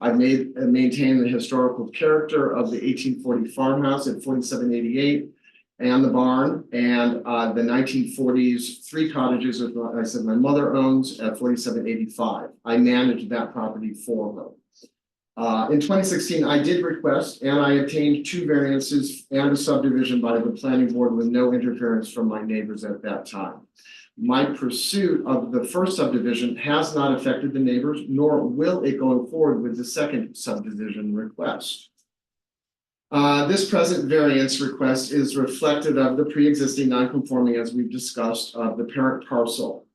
I've made and maintained the historical character of the 1840 farmhouse at 4788 and the barn, and the 1940s 3 cottages, as I said, my mother owns at 4785. I managed that property for her. In 2016, I did request and I obtained 2 variances and a subdivision by the planning board with no interference from my neighbors at that time. My pursuit of the first subdivision has not affected the neighbors, nor will it going forward with the second subdivision request. This present variance request is reflective of the pre-existing non-conforming, as we've discussed, of the parent parcel.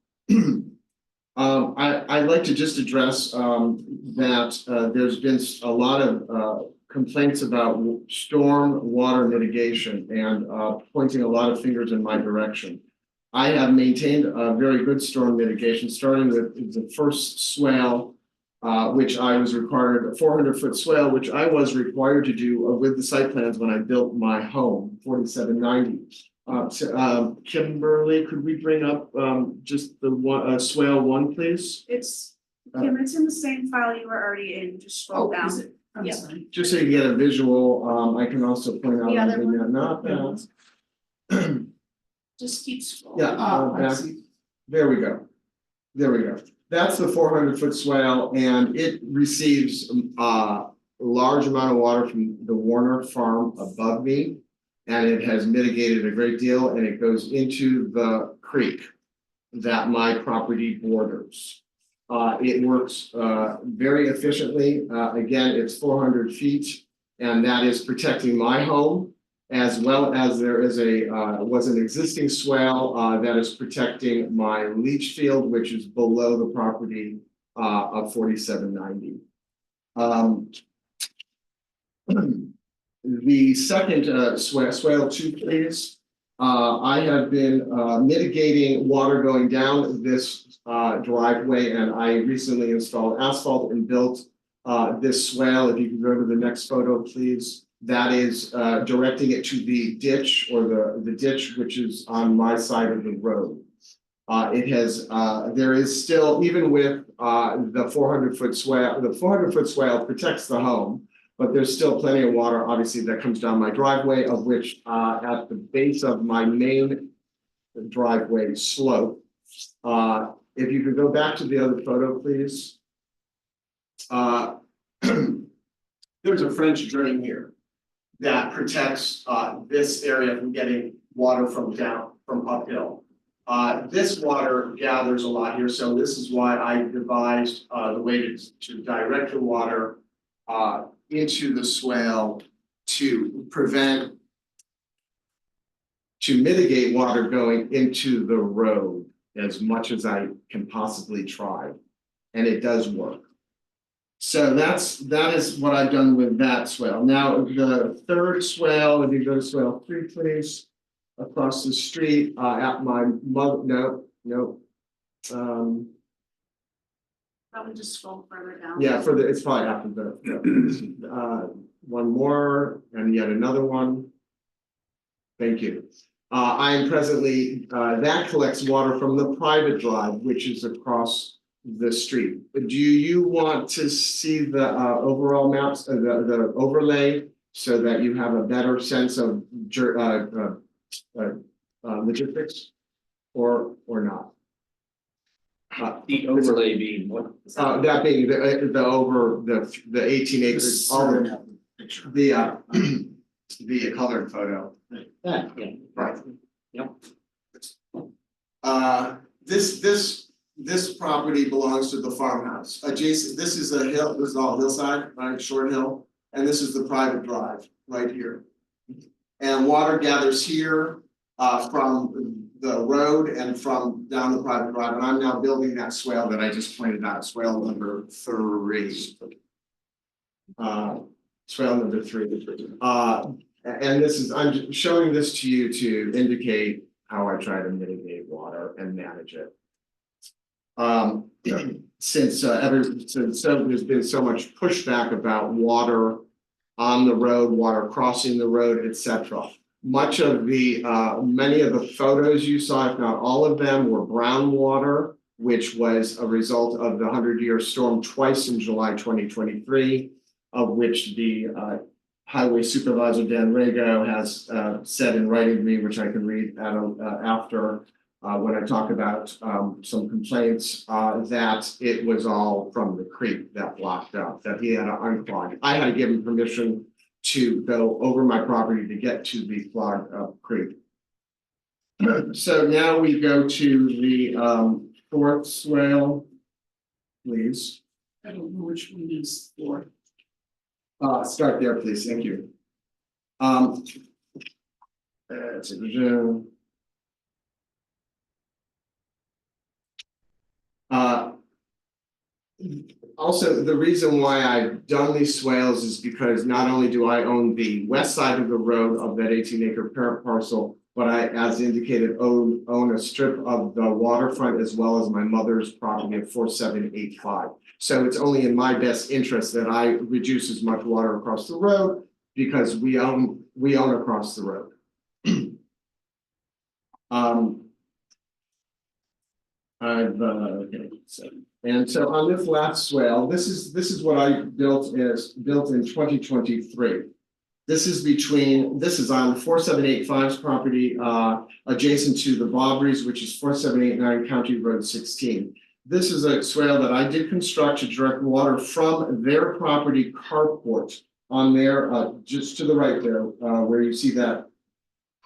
I'd like to just address that there's been a lot of complaints about storm water mitigation and pointing a lot of fingers in my direction. I have maintained a very good storm mitigation, starting with the first swale, which I was required, a 400-foot swale, which I was required to do with the site plans when I built my home, 4790. Kimberly, could we bring up just the one, swale 1, please? It's, Kim, it's in the same file you were already in, just scroll down. Is it? Yeah. Just so you get a visual, I can also point out. The other maybe one? not that. Just keep scrolling. Yeah, back. There we go. There we go. That's the 400-foot swale, and it receives a large amount of water from the Warner farm above me, and it has mitigated a great deal, and it goes into the creek that my property borders. It works very efficiently. Again, it's 400 feet, and that is protecting my home, as well as there is was an existing swale that is protecting my leach field, which is below the property of 4790. The second swale 2, please. I have been mitigating water going down this driveway, and I recently installed asphalt and built this swale. If you can go to the next photo, please. That is directing it to the ditch, or the ditch which is on my side of the road. It has there is still, even with the 400-foot swale, the 400-foot swale protects the home, but there's still plenty of water, obviously, that comes down my driveway, of which at the base of my main driveway slope. If you could go back to the other photo, please. There's a French drain here that protects this area from getting water from uphill. This water gathers a lot here, so this is why I devised the way to direct the water into the swale to mitigate water going into the road as much as I can possibly try, and it does work. So that is what I've done with that swale. Now the third swale, if you go to swale 3, please, across the street at my mother. Probably just scroll further down. Yeah, it's probably after the one more and yet another one. Thank you. I am presently, that collects water from the private drive, which is across the street. Do you want to see the overall maps, the overlay, so that you have a better sense of logistics, or not? The overlay being what? That being the 18 acres, the colored photo. Yeah. Right. Yep. This property belongs to the farmhouse. Adjacent, this is a hill, this is all hillside, right, short hill, and this is the private drive right here. And water gathers here from the road and from down the private drive, and I'm now building that swale that I just pointed out, swale number 3. Swale number 3. And this is, I'm showing this to you to indicate how I try to mitigate water and manage it. Since there's been so much pushback about water on the road, water crossing the road, etc. Much of the, many of the photos you saw, if not all of them, were brown water, which was a result of the 100-year storm twice in July 2023, of which the Highway Supervisor Dan Rago has said in writing to me, which I can read after when I talk about some complaints that it was all from the creek that blocked up, that he had to unclog. I had to give him permission to go over my property to get to the clogged up creek. So now we go to the fourth swale, please. I don't know which one is for. Start there, please. Thank you. That's it. Also, the reason why I've done these swales is because not only do I own the west side of the road of that 18-acre parent parcel, but I, as indicated, own a strip of the waterfront as well as my mother's property at 4785. So it's only in my best interest that I reduce as much water across the road because we own across the road. Okay, so on this last swale, this is what I built in 2023. This is on 4785's property, adjacent to the Bobberies, which is 4789 County Road 16. This is a swale that I did construct to direct water from their property carport on their, just to the right there, where you see that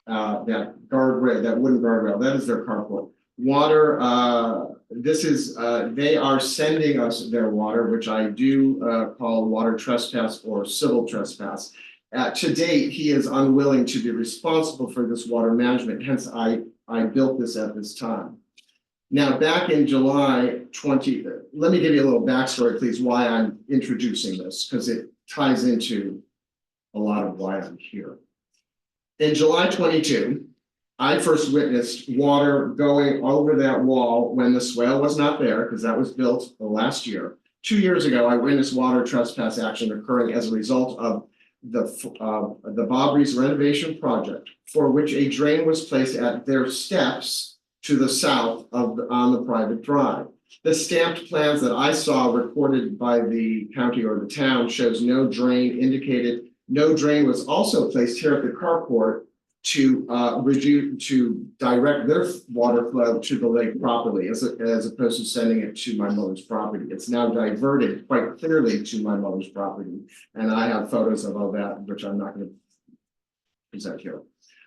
guardrail, that wooden guardrail, that is their carport. Water, they are sending us their water, which I do call water trespass or civil trespass. To date, he is unwilling to be responsible for this water management, hence I built this at this time. Now, back in July 20, let me give you a little backstory, please, why I'm introducing this, because it ties into a lot of why I'm here. In July 22, I first witnessed water going over that wall when the swale was not there, because that was built the last year. 2 years ago, I witnessed water trespass action occurring as a result of the Bobberies renovation project, for which a drain was placed at their steps to the south on the private drive. The stamped plans that I saw recorded by the county or the town shows no drain indicated. No drain was also placed here at the carport to direct their water flow to the lake properly, as opposed to sending it to my mother's property. It's now diverted quite clearly to my mother's property, and I have photos of all that, which I'm not going to present here.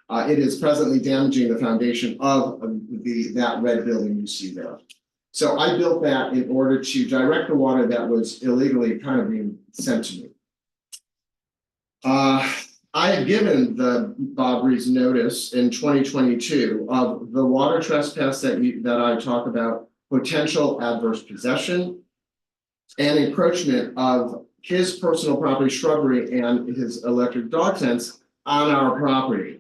It is presently damaging the foundation of that red building you see there. So I built that in order to direct the water that was illegally kind of being sent to me. I had given the Bobberies notice in 2022 of the water trespass that I talk about, potential adverse possession and encroachment of his personal property shrubbery and his electric dog fence on our property,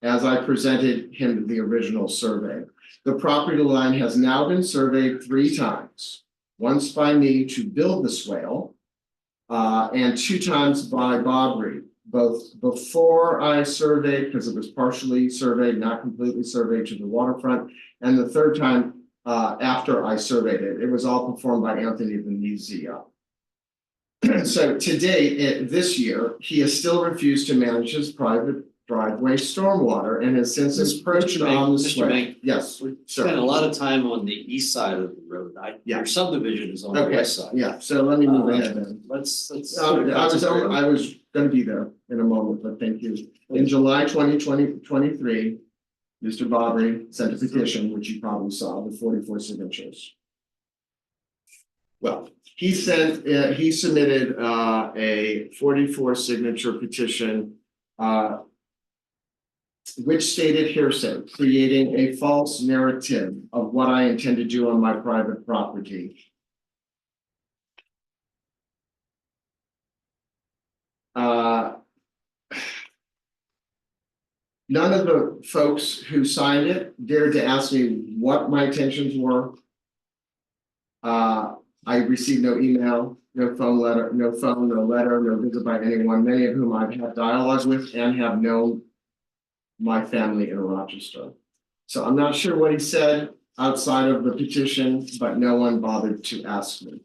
as I presented him the original survey. The property line has now been surveyed 3 times, once by me to build the swale, and 2 times by Bobbery. both before I surveyed, because it was partially surveyed, not completely surveyed to the waterfront, and the third time after I surveyed it. It was all performed by Anthony Venezia. So to date, this year, he has still refused to manage his private driveway stormwater and has since approached on the Mr. sway. Bank, Yes, we sir. spent a lot of time on the east side of the road. Yeah. Your subdivision is on the Okay, west side. yeah, so let me move ahead then. Let's. I was gonna be there in a moment, but thank you. In July 2023, Mr. Bobry sent a petition, which you probably saw, with 44 signatures. Well, he submitted a 44 signature petition, which stated hearsay, creating a false narrative of what I intend to do on my private property. None of the folks who signed it dared to ask me what my intentions were. I received no email, no phone, no letter, no visit by anyone, many of whom I've had dialogue with and have known my family in Rochester. So I'm not sure what he said outside of the petition, but no one bothered to ask me.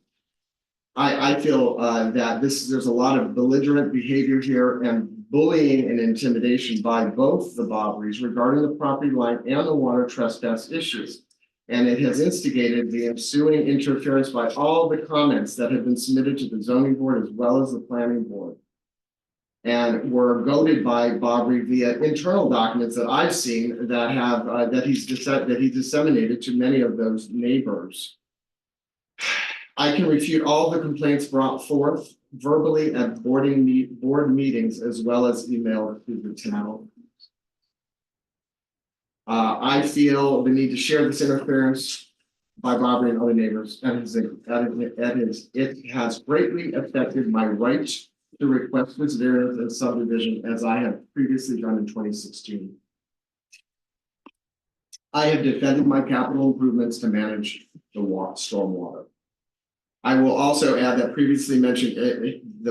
I feel that there's a lot of belligerent behavior here and bullying and intimidation by both the Bobrys regarding the property line and the water trespass issues. And it has instigated the ensuing interference by all the comments that have been submitted to the zoning board as well as the planning board. And were goaded by Bobry via internal documents that I've seen that have that he disseminated to many of those neighbors. I can refute all the complaints brought forth verbally at board meetings as well as emailed to the town. I feel the need to share this interference by Bobry and other neighbors, and it has greatly affected my right to request this variance and subdivision as I have previously done in 2016. I have defended my capital improvements to manage the stormwater. I will also add that the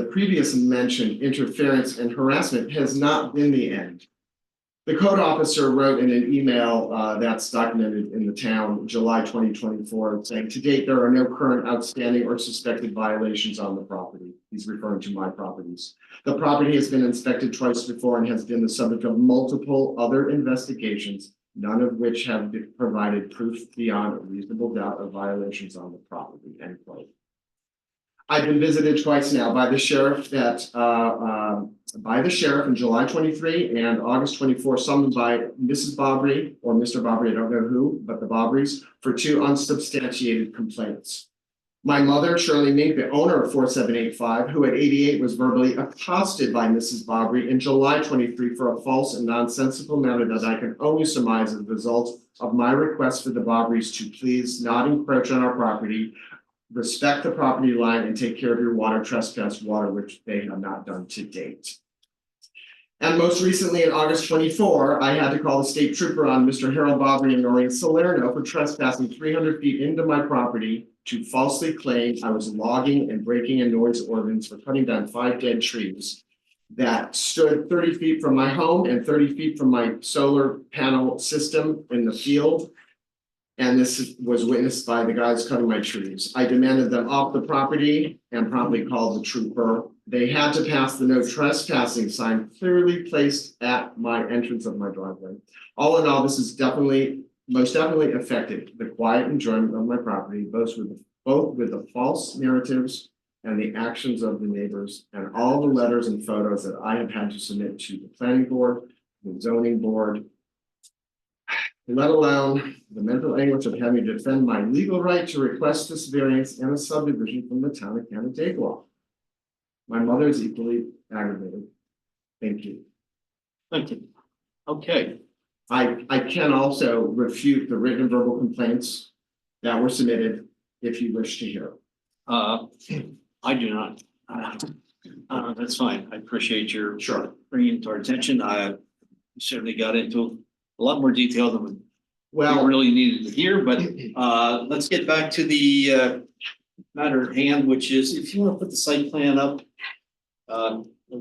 previous mentioned interference and harassment has not been the end. The code officer wrote in an email that's documented in the town, July 2024, saying to date, there are no current outstanding or suspected violations on the property. He's referring to my properties. The property has been inspected twice before and has been the subject of multiple other investigations, none of which have provided proof beyond a reasonable doubt of violations on the property, end quote. I've been visited twice now by the sheriff in July 23 and August 24, summoned by Mrs. Bobry or Mr. Bobry, I don't know who, but the Bobrys, for 2 unsubstantiated complaints. My mother, Shirley Mink, the owner of 4785, who at 88 was verbally accosted by Mrs. Bobry in July 23 for a false and nonsensical matter that I can only surmise as a result of my request for the Bobrys to please not encroach on our property, respect the property line, and take care of your water trespass water, which they have not done to date. And most recently in August 24, I had to call the state trooper on Mr. Harold Bobry and Noreen Salerno for trespassing 300 feet into my property to falsely claim I was logging and breaking a noise ordinance for cutting down 5 dead trees that stood 30 feet from my home and 30 feet from my solar panel system in the field. And this was witnessed by the guys cutting my trees. I demanded them off the property and promptly called the trooper. They had to pass the no trespassing sign clearly placed at my entrance of my driveway. All in all, this has most definitely affected the quiet enjoyment of my property, both with the false narratives and the actions of the neighbors, and all the letters and photos that I have had to submit to the planning board, the zoning board, let alone the mental anguish of having to defend my legal right to request this variance and a subdivision from the town of Canandaigua. My mother is equally aggravated. Thank you. Thank you. Okay. I can also refute the written and verbal complaints that were submitted if you wish to hear. I do not. That's fine. I appreciate your Sure. bringing it to our attention. I certainly got into a lot more detail than we Well, really needed to hear, but let's get back to the matter at hand, which is if you want to put the site plan up.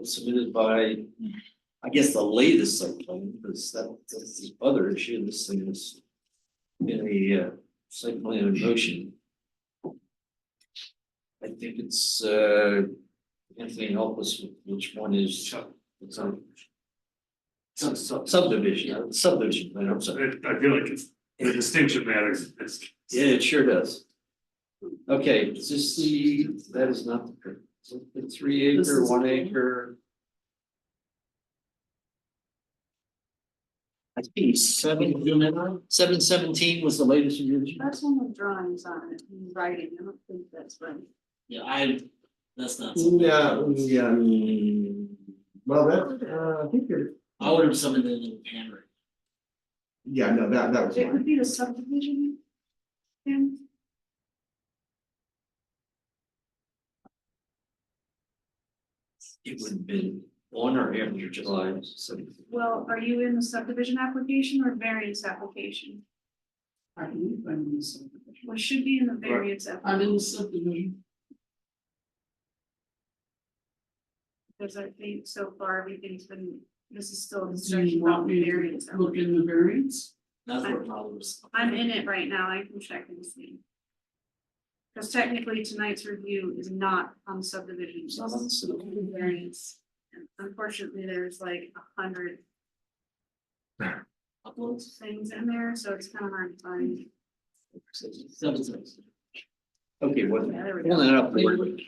submitted by, I guess, the latest site plan, because that's the other issue, this thing is in a site plan in motion. I think it's Anthony, help us with which one is. It's on. Subdivision, plan, I'm sorry. I feel like the distinction matters, Yeah, it sure does. Okay, is this that is not the 3 acre, 1 acre. I think 717 was the latest version. That's one with drawings on it, in writing, I don't think that's right. Yeah, that's not. Yeah, well, that, I think you're, I would have summoned it in handwriting. yeah, no, that was It mine. would be the subdivision. Tim? It would have been on or after July, so. Well, are you in the subdivision application or variance application? I believe I'm in the subdivision. Well, it should be in the variance I'm application, in the subdivision. because I think so far everything's been, this is still a Do discussion you about want the me variance. to look in the variance? That's what probably was. I'm in it right now, I can check and see. Because technically tonight's review is not on subdivision, it's on the variance. And unfortunately, there's like 100 uploads things in there, so it's kind of hard to find. Okay, what? Yeah, there we Pulling it up for you.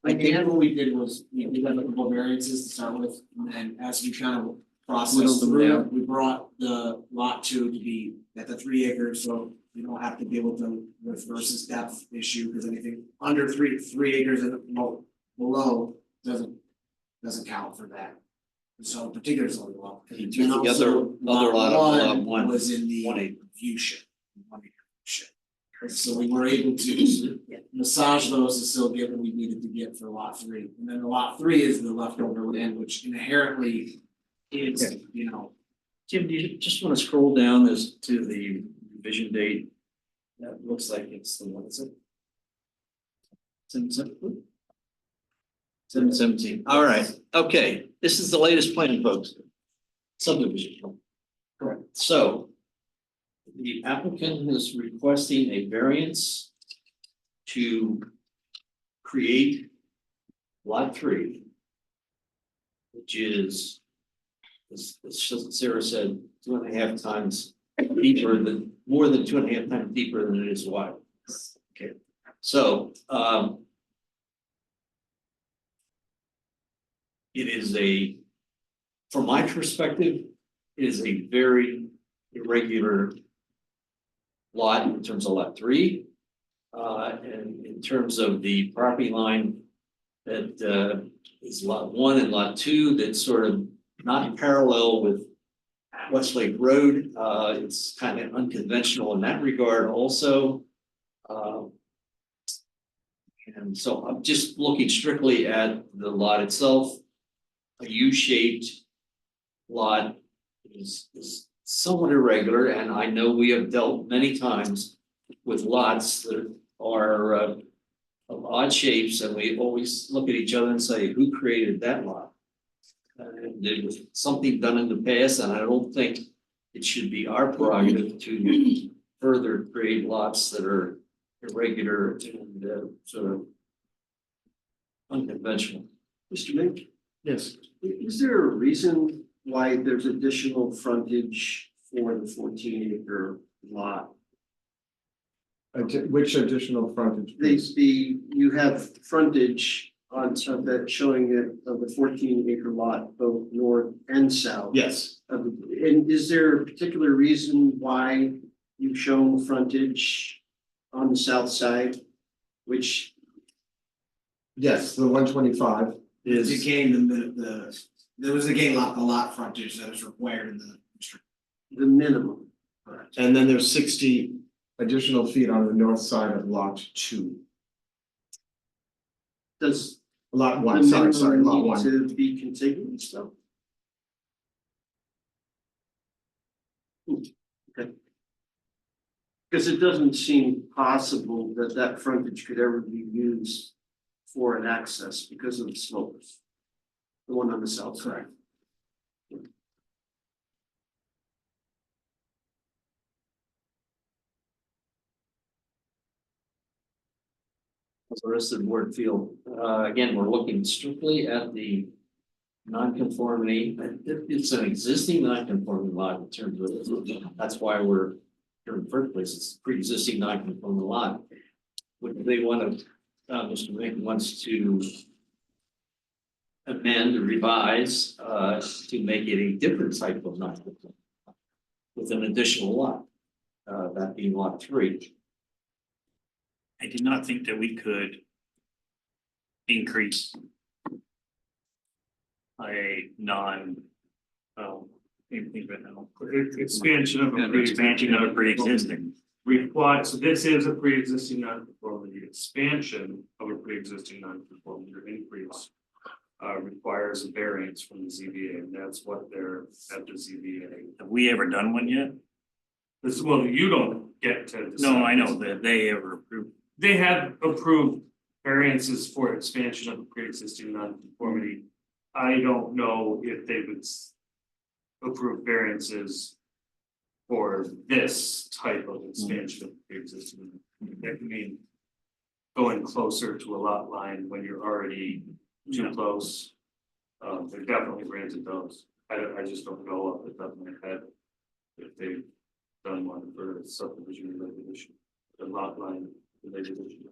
I think what we did was, we did have a couple variances to start with, and then as we kind of processed Whittled them through, down. it, we brought the lot 2 to be at the 3 acres, so you don't have to be able to with versus depth issue, because anything under 3 acres and below doesn't count for that. So particular zoning law. You took And the also, other lot of lot one was in the 1 acre. view shed. 1 acre shed. So we were able to massage those to still get what we needed to get for lot 3. And then the lot 3 is the leftover land, which inherently is, Okay. you know, Jim, do you just want to scroll down as to the revision date? That looks like it's the one, is it? 717, all right, okay, this is the latest plan, folks. Subdivision. plan. Correct. So. The applicant is requesting a variance. To. Create. Lot 3. Which is. As Sarah said, 2.5 times deeper than, more than 2.5 times deeper than it is wide. Okay, so, it is from my perspective, it is a very irregular lot in terms of lot 3. And in terms of the property line that, is lot 1 and lot 2, that's sort of not parallel with Westlake Road. It's kind of unconventional in that regard also. And so I'm just looking strictly at the lot itself. A U-shaped lot is somewhat irregular, and I know we have dealt many times with lots that are of odd shapes, and we always look at each other and say, who created that lot? There was something done in the past, and I don't think it should be our prerogative to further create lots that are irregular and sort of unconventional. Mr. Mink, Yes. is there a reason why there's additional frontage for the 14-acre lot? Which additional frontage? You have frontage on some that showing it of the 14-acre lot, both north and south. Yes, And is there a particular reason why you've shown frontage on the south side? Which yes, the 125 to is, gain there was a lot frontage that is required in the district. the minimum. and then there's 60 additional feet on the north side of lot 2. Does Lot the 1, sorry, lot minimum 1. need to be contiguous though? Okay. Because it doesn't seem possible that that frontage could ever be used for an access because of the slopes. The one on the south side. How's the rest of the board feel? Again, we're looking strictly at the nonconformity. It's an existing nonconforming lot in terms of, that's why we're here in the first place. It's a pre-existing nonconforming lot. Would they want to, Mr. Mink wants to amend or revise, to make it a different type of nonconforming lot with an additional lot, that being lot 3. I did not think that we could increase a non, oh, anything but no. Expansion of a Expansion of a pre-existing. So this is a pre-existing non-conformity, expansion of a pre-existing non-conformity or increase. Requires a variance from the ZBA, and that's what they're at the ZBA. Have we ever done one yet? This, well, you don't get to. No, decide. I know that they ever approved. They have approved variances for expansion of a pre-existing non-conformity. I don't know if they would approve variances for this type of expansion of pre-existing. That can mean going closer to a lot line when you're already too close. They definitely granted those. I just don't know off the top of my head if they've done one for subdivision regulation, the lot line related issue.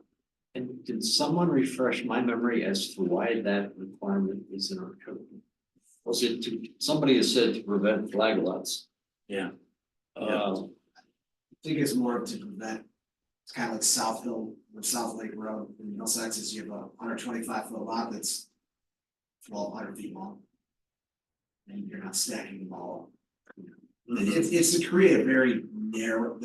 And did someone refresh my memory as to why that requirement is in our code? Was it to, somebody has said to prevent flag lots? Yeah. I think it's more to prevent, it's kind of like South Hill or South Lake Road in Middlesex, you have a 125-foot lot that's 1,200 feet long. And you're not stacking them all up. It's to create a very narrow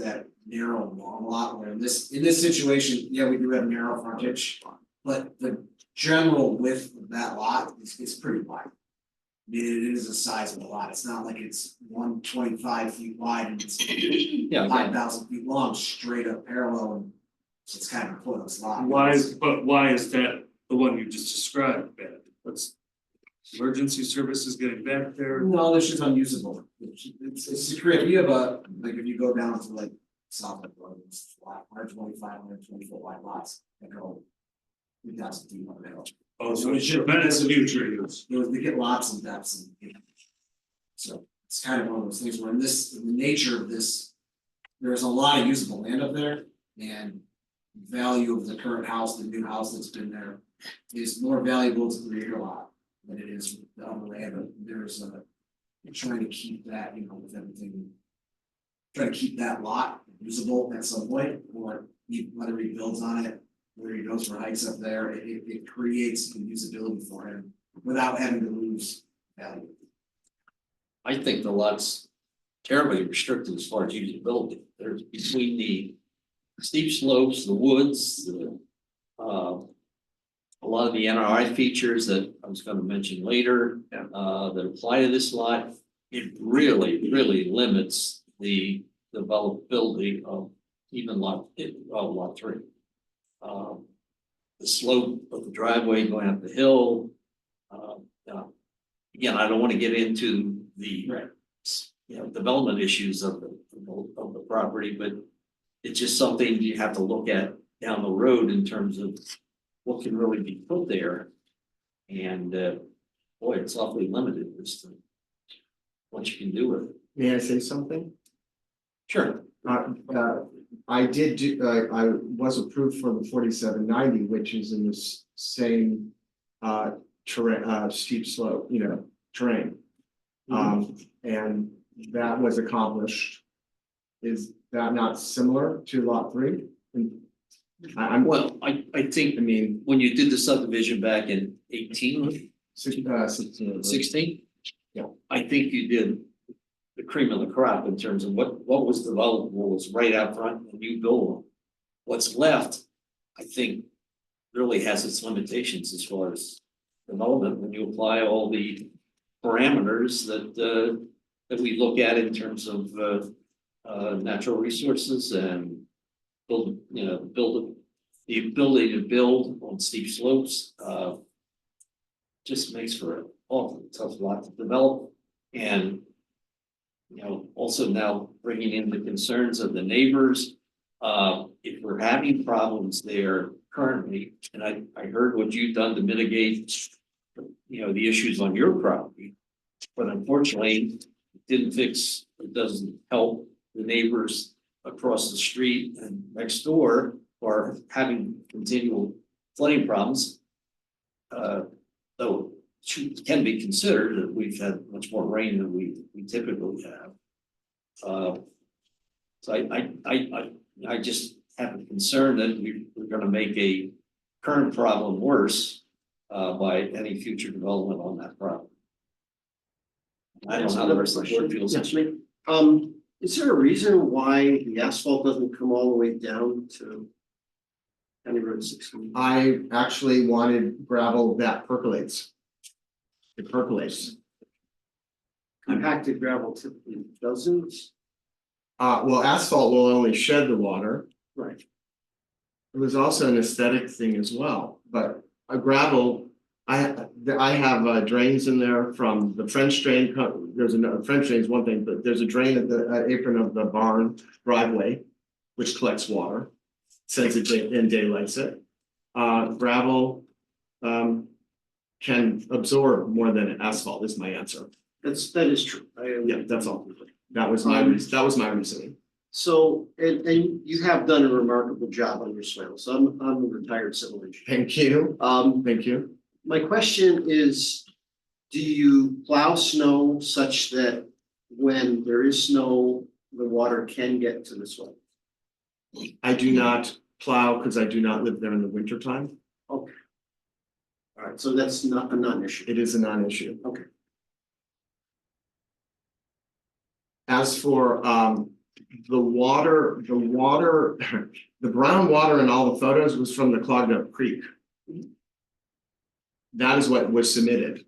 long lot where in this situation, yeah, we do have narrow frontage. But the general width of that lot is pretty wide. I mean, it is a sizable lot. It's not like it's 125 feet wide and it's 5,000 feet long, straight up parallel, and it's kind of a close lot. Why is that the one you just described, bad? What's emergency services getting back there? No, it's just unusable. It's to create, you have a, like, if you go down to like South Lake Road, it's flat, 120 foot wide lots that go 3,000 feet on the hill. Oh, so it should prevent future use. They get lots of depths and, so it's kind of one of those things where in the nature of this, there's a lot of usable land up there, and value of the current house, the new house that's been there is more valuable to the rear lot than it is the other land, but there's a, trying to keep that, with everything. Trying to keep that lot usable at some point, or whether he builds on it, whether he goes for hikes up there, it creates the usability for him without having to lose value. I think the lot's terribly restricted as far as usability. There's between the steep slopes, the woods, a lot of the NRI features that I was gonna mention later, that apply to this lot, it really limits the developability of even lot 3. The slope of the driveway going up the hill. Again, I don't want to get into the development issues of the property, but it's just something you have to look at down the road in terms of what can really be put there. And boy, it's awfully limited as to what you can do with it. May I say something? Sure. I was approved for the 4790, which is in this same terrain, steep slope, terrain. And that was accomplished. Is that not similar to lot 3? Well, I think, when you did the subdivision back in 16, Yeah. I think you did the cream of the crop in terms of what was developable was right out front and you build. What's left, I think, really has its limitations as far as development when you apply all the parameters that we look at in terms of natural resources and build the ability to build on steep slopes. Just makes for awful tough lot to develop. And, you know, also now bringing in the concerns of the neighbors. If we're having problems there currently, and I heard what you've done to mitigate, you know, the issues on your property. But unfortunately, it doesn't help the neighbors across the street and next door are having continual flooding problems. Though it can be considered that we've had much more rain than we typically have. So I just have a concern that we're gonna make a current problem worse by any future development on that property. I don't know how the rest of the board feels. Yes, ma'am. Is there a reason why the asphalt doesn't come all the way down to County Road 16? I actually wanted gravel that percolates. It percolates. Compacted gravel typically doesn't. Well, asphalt will only shed the water. Right. It was also an aesthetic thing as well, but a gravel, I have drains in there from the French drain. There's a French drain is one thing, but there's a drain at the apron of the barn driveway, which collects water, sends it and daylights it. Gravel can absorb more than asphalt is my answer. That is true. Yeah, that's all. That was my reasoning. So, and you have done a remarkable job on your soil. So I'm a retired civil engineer. Thank you. Thank you. My question is, do you plow snow such that when there is snow, the water can get to the soil? I do not plow because I do not live there in the winter time. Okay. All right, so that's not a non-issue. It is a non-issue. Okay. As for the water, the brown water in all the photos was from the clogged up creek. That is what was submitted.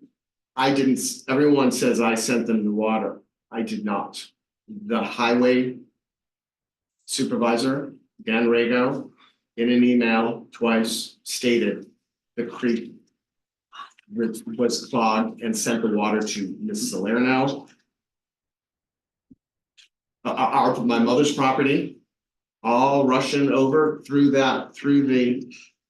I didn't, everyone says I sent them the water. I did not. The highway supervisor, Dan Rago, in an email twice stated the creek was clogged and sent the water to Ms. Salerno. My mother's property, all rushing over through the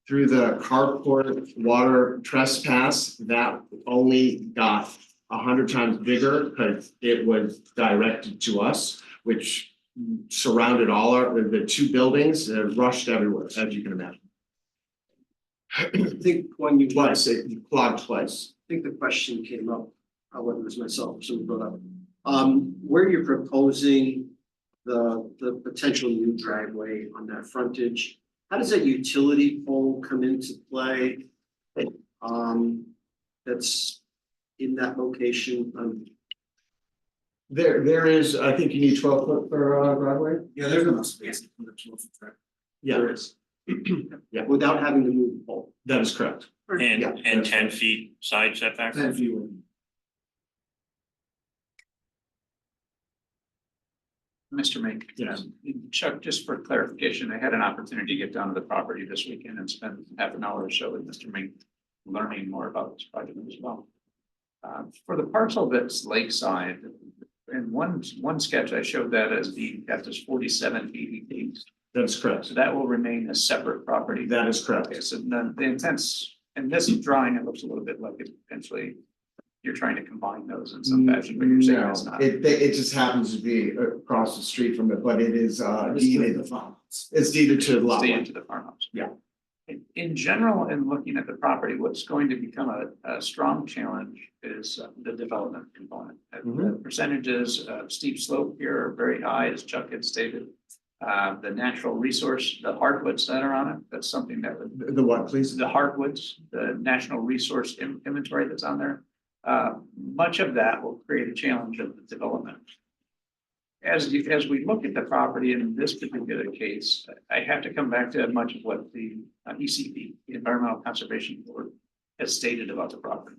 carport water trespass, that only got 100 times bigger because it was directed to us, which surrounded all the two buildings, rushed everywhere, as you can imagine. I think when you. Twice, it clogged twice. I think the question came up, whether it was myself or someone brought up. Where you're proposing the potential new driveway on that frontage, how does that utility pole come into play? That's in that location. There is, I think you need 12 foot for driveway. Yeah, there's enough space. Yeah, There is. Yeah. Without having to move the pole. that is correct. And, Yeah, and that's 10 right. feet side setback. Mr. Mink. Yes. Chuck, just for clarification, I had an opportunity to get down to the property this weekend and spend half an hour or so with Mr. Mink, learning more about this project as well. For the parcel that's lakeside, in one sketch, I showed that as being kept as 4780 feet. That is correct. So that will remain a separate property. That is correct. Okay, so the intents, in this drawing, it looks a little bit like it potentially, you're trying to combine those in some fashion, but you're saying No, it's not. it just happens to be across the street from it, but it is deeded. It's deeded to the lot. Stay line. into the farmhouse. Yeah. In general, in looking at the property, what's going to become a strong challenge is the development component. The percentages of steep slope here are very high, as Chuck had stated. The natural resource, the hardwoods that are on it, that's something that would. The what, please? The hardwoods, the national resource inventory that's on there. Much of that will create a challenge of the development. As we look at the property in this particular case, I have to come back to much of what the ECB, the Environmental Conservation Board, has stated about the property.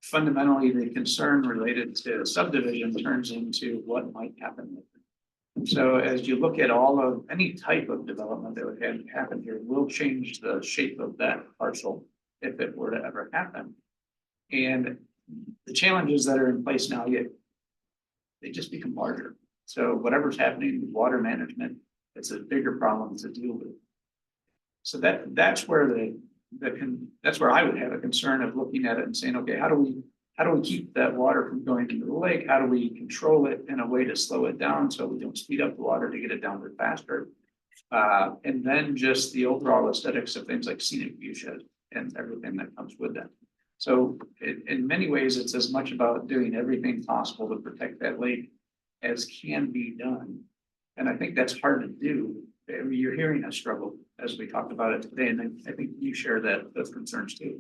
Fundamentally, the concern related to subdivision turns into what might happen with it. So as you look at all of any type of development that would happen here, will change the shape of that parcel if it were to ever happen. And the challenges that are in place now, they just become larger. So whatever's happening with water management, it's a bigger problem to deal with. So that's where that's where I would have a concern of looking at it and saying, okay, how do we keep that water from going into the lake? How do we control it in a way to slow it down so we don't speed up the water to get it down there faster? And then just the overall aesthetics of things like scenic viewshed and everything that comes with that. So in many ways, it's as much about doing everything possible to protect that lake as can be done. And I think that's hard to do. I mean, you're hearing us struggle as we talked about it today, and I think you share those concerns too.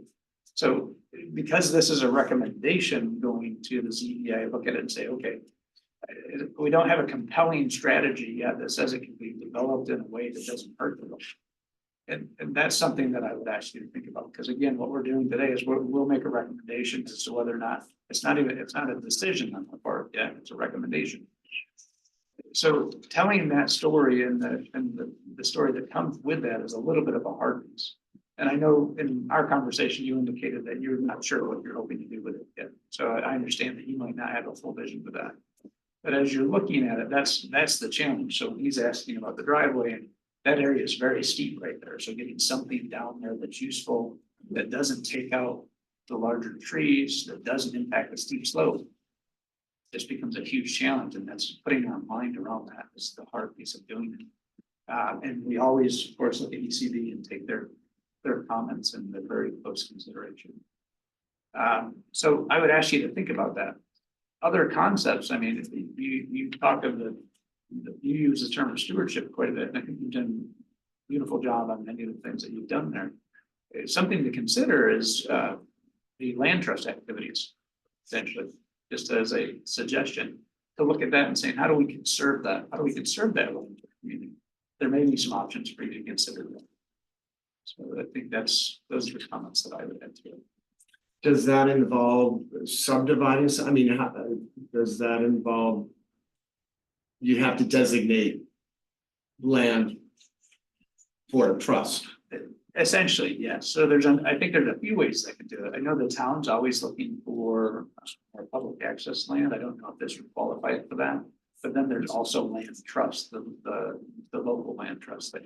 So because this is a recommendation going to the ZBA, I look at it and say, okay, we don't have a compelling strategy yet that says it can be developed in a way that doesn't hurt the lake. And that's something that I would ask you to think about, because again, what we're doing today is we'll make a recommendation as to whether or not, it's not a decision on the part yet, it's a recommendation. So telling that story and the story that comes with that is a little bit of a hard piece. And I know in our conversation, you indicated that you're not sure what you're hoping to do with it yet. So I understand that you might not have a full vision for that. But as you're looking at it, that's the challenge. So he's asking about the driveway, and that area is very steep right there. So getting something down there that's useful, that doesn't take out the larger trees, that doesn't impact the steep slope, this becomes a huge challenge, and that's putting our mind around that is the hard piece of doing it. And we always, of course, look at ECB and take their comments and their very close consideration. So I would ask you to think about that. Other concepts, I mean, you talk of you use the term of stewardship quite a bit, and I think you've done a beautiful job on many of the things that you've done there. Something to consider is the land trust activities, essentially, just as a suggestion, to look at that and saying, how do we conserve that? How do we conserve that land for the community? There may be some options for you to consider that. So I think those are the comments that I would add to it. Does that involve subdividing? I mean, does that involve? You have to designate land for a trust. Essentially, yes. So I think there's a few ways that can do it. I know the town's always looking for more public access land. I don't know if this would qualify for that. But then there's also land trust, the local land trust that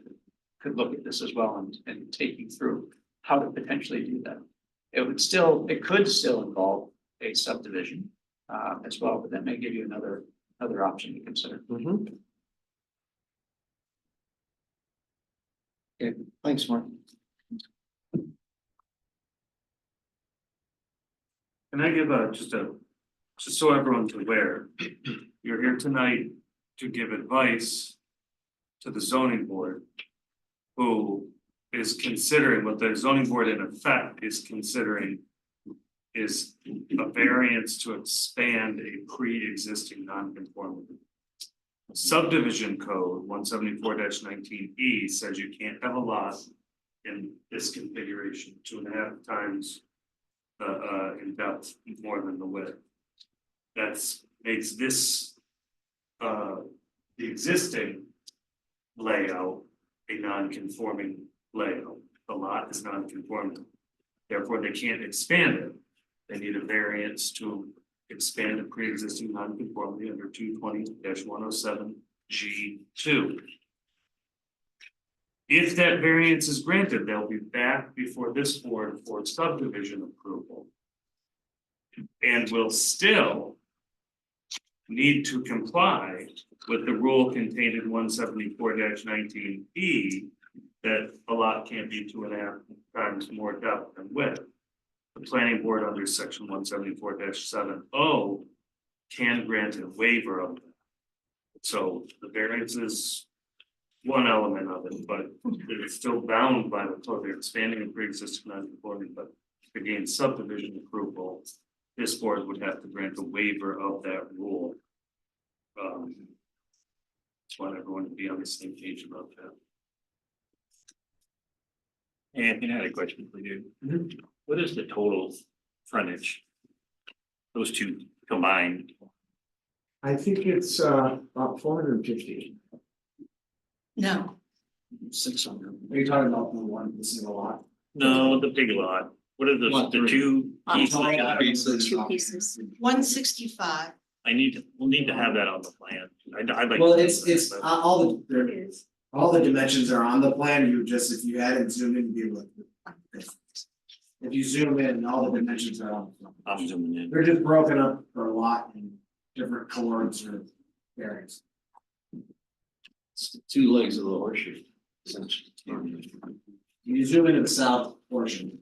could look at this as well and take you through how to potentially do that. It could still involve a subdivision as well, but that may give you another option to consider. Mm-hmm. Okay, thanks, Mark. Can I give just so everyone's aware, you're here tonight to give advice to the zoning board, who is considering, what the zoning board in effect is considering is a variance to expand a pre-existing non-conformity. Subdivision code 174-19E says you can't have a lot in this configuration 2.5 times in depth more than the width. That's makes this the existing layout a non-conforming layout. The lot is non-conforming. Therefore, they can't expand it. They need a variance to expand a pre-existing non-conformity under 220-107 G2. If that variance is granted, they'll be back before this board for subdivision approval. And will still need to comply with the rule contained in 174-19E that a lot can't be 2.5 times more depth than width. The planning board under section 174-70 can grant a waiver of that. So the variance is one element of it, but it's still bound by the code. They're expanding a pre-existing non-conforming, but to gain subdivision approval, this board would have to grant a waiver of that rule. Just want everyone to be on the same page about that. Anthony, I had a question for you. What is the total frontage? Those two combined? I think it's about 450. No, 600. Are you talking about the one, the single lot? No, the big lot. What are the two pieces? Two pieces. 165. We'll need to have that on the plan. I'd like. Well, to- it's all the dimensions are on the plan, you just, if you hadn't zoomed in, you'd be able to. If you zoom in, all the dimensions are on. I'm zooming in. They're just broken up for a lot in different colors or areas. It's the two legs of the horseshoe. essentially. You zoom into the south portion.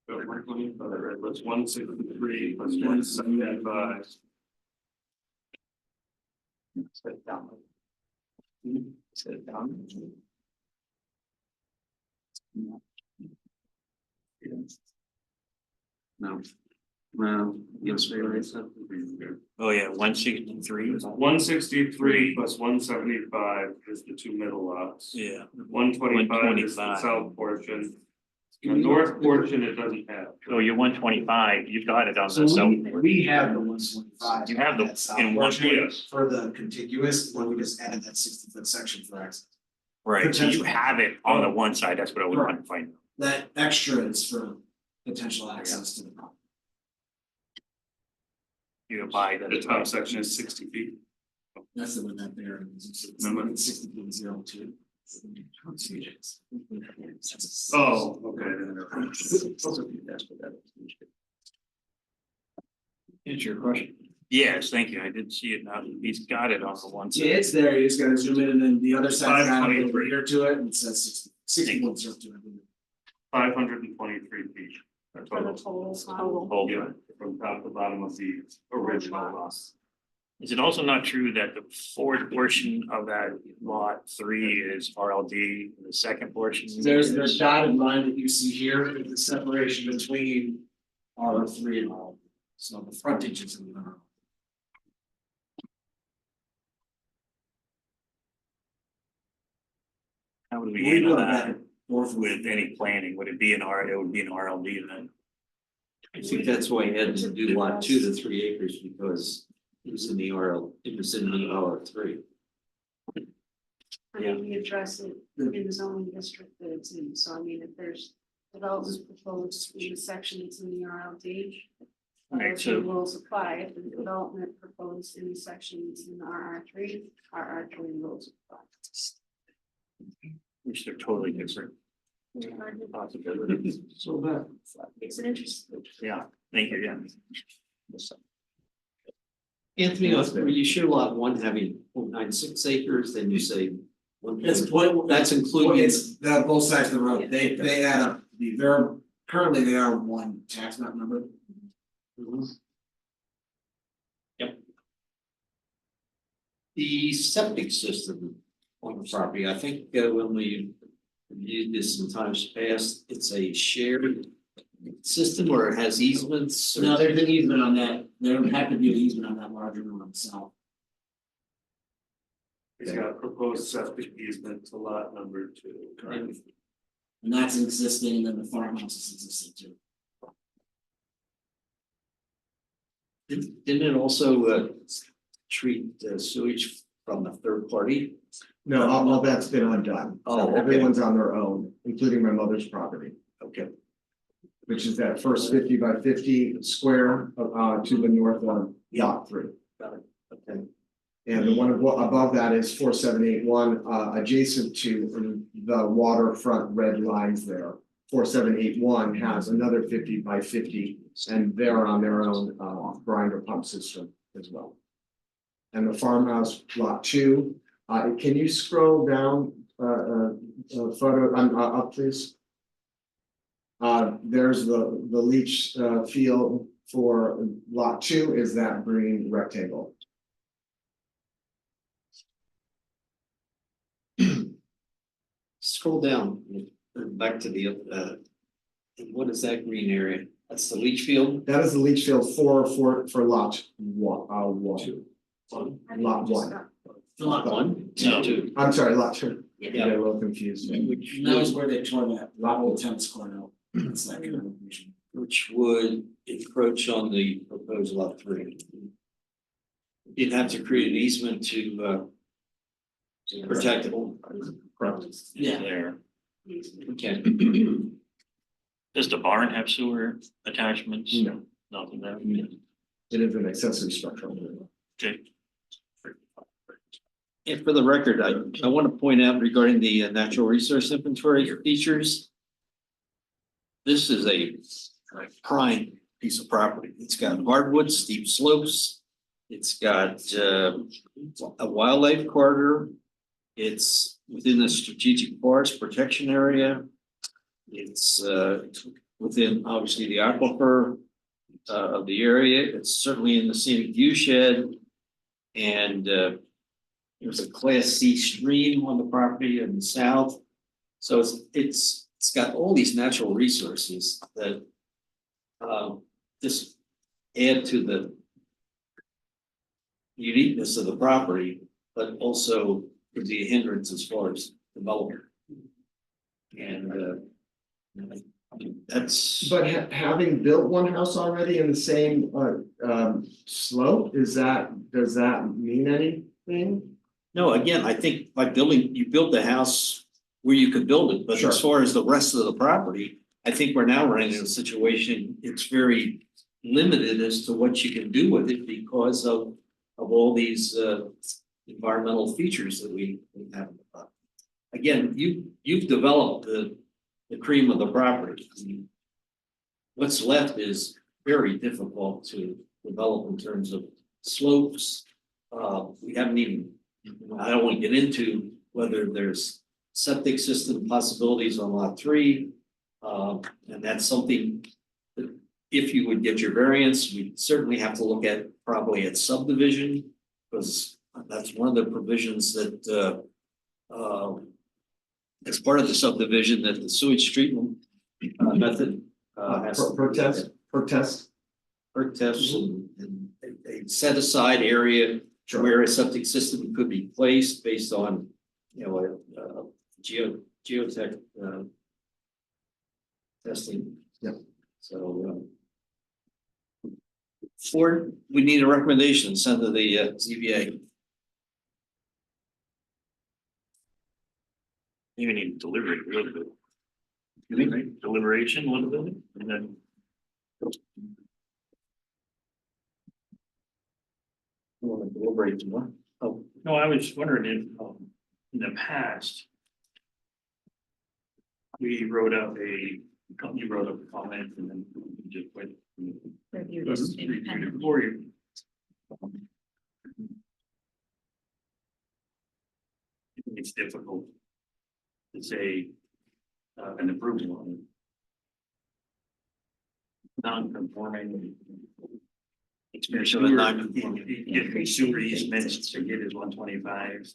But we're going for it, let's 163 plus 175. Set it down. Set it down. No. Well, yes, right. Oh, yeah, 163. 163 plus 175 is the two middle lots. Yeah. 125 is the 125. south portion. The north portion it doesn't have. Oh, you're 125, you've got it on So the south. we have the 125. You have the- That south in one portion place. For the contiguous, when we just added that 60-foot section for access. Right, so you potential. have it on the one side, that's what I was trying to find. That extra is for potential access to the property. You buy The that. top section is 60 feet. That's the one that there. It's Number? 60.02. Oh, okay. Answer your question. Yes, thank you, I did see it now, he's got it on the one Yeah, side. it's there, you just gotta zoom in and then the other side's got a little 523. rear to it and it says 61.02. 523 feet. For the total. Hold Yeah, on. from top to bottom of the original lot. Is it also not true that the forward portion of that lot 3 is RLD, and the second portion? There's the dotted line that you see here, is the separation between R3 and R. So the frontage is in the. How would we We handle go back that and forth with any planning? Would it be an R, it would be an RLD then? I think that's why I had to do lot 2 to 3 acres because it was in the RL, it was in the R3. I mean, we address it in the zoning district that it's in, so I mean, if there's development proposed in the section that's in the RLD. Right, RLD so- rules apply, if the development proposed in the section that's in the RR3 rules apply. Which they're totally different possibilities. So that. Makes it interesting. Yeah, thank you, yeah. Anthony, were you sure lot 1 having 0.96 acres, then you say. It's what, That's including. it's the both sides of the road, they add up, they're, currently they are one tax map number. The septic system on the property, I think when we reviewed this in times past, it's a shared system or it has easements. or- No, there's an easement on that, there would have to be an easement on that larger one on the south. He's got a proposed septic easement to lot number 2. Correct. And that's existing, and then the farmhouse is existing too. Didn't it also treat sewage from a third party? No, all that's been undone. Oh, okay. Everyone's on their own, including my mother's property, Okay. which is that first 50 by 50 square to the north of lot 3. Got it. Okay. And the one above that is 4781, adjacent to the waterfront red lines there. 4781 has another 50 by 50, and they're on their own grinder pump system as well. And the farmhouse lot 2, can you scroll down photo up, please? There's the leach field for lot 2 is that green rectangle. Scroll down, back to the, what is that green area? That's the leach field? That is the leach field for lot one, lot one. Lot 1? No. 2. I'm sorry, lot 2. Yeah. Yeah, a little confused. Which And that was would, where they tore that lot of tennis court out. It's that kind of information. which would encroach on the proposed lot 3. You'd have to create an easement to protect it. Correct. Yeah. There. Okay. Does the barn have sewer attachments? No, Nothing there? it is an accessory structure. Okay. And for the record, I want to point out regarding the natural resource inventory features. This is a prime piece of property. It's got hardwood, steep slopes. It's got a wildlife corridor. It's within the strategic forest protection area. It's within obviously the aquifer of the area. It's certainly in the scenic view shed. And there's a class C stream on the property in the south. So it's got all these natural resources that just add to the uniqueness of the property, but also could be a hindrance as far as development. And that's. But having built one house already in the same slope, does that mean anything? No, again, I think by building, you build the house where you could build it, but Sure. as far as the rest of the property, I think we're now running into a situation, it's very limited as to what you can do with it because of all these environmental features that we have. Again, you've developed the cream of the property. I mean, what's left is very difficult to develop in terms of slopes. We haven't even, I don't want to get into whether there's septic system possibilities on lot 3. And that's something that if you would get your variance, we certainly have to look at probably at subdivision. Because that's one of the provisions that as part of the subdivision that the sewage treatment method has. Protest. Perk tests and a set aside area where a septic system could be placed based on, you know, geotech testing. Yeah. So we need a recommendation sent to the ZBA. You need delivery a little bit. Deliberation a little bit, and then. You want to deliberate more? Oh, No, I was wondering if, in the past. We wrote up a comment and then we just went. Review Reviewed this it independently. for you. I think it's difficult to say an approval on non-conforming. Experience of a non-conforming. Get sewer easements to get his 125.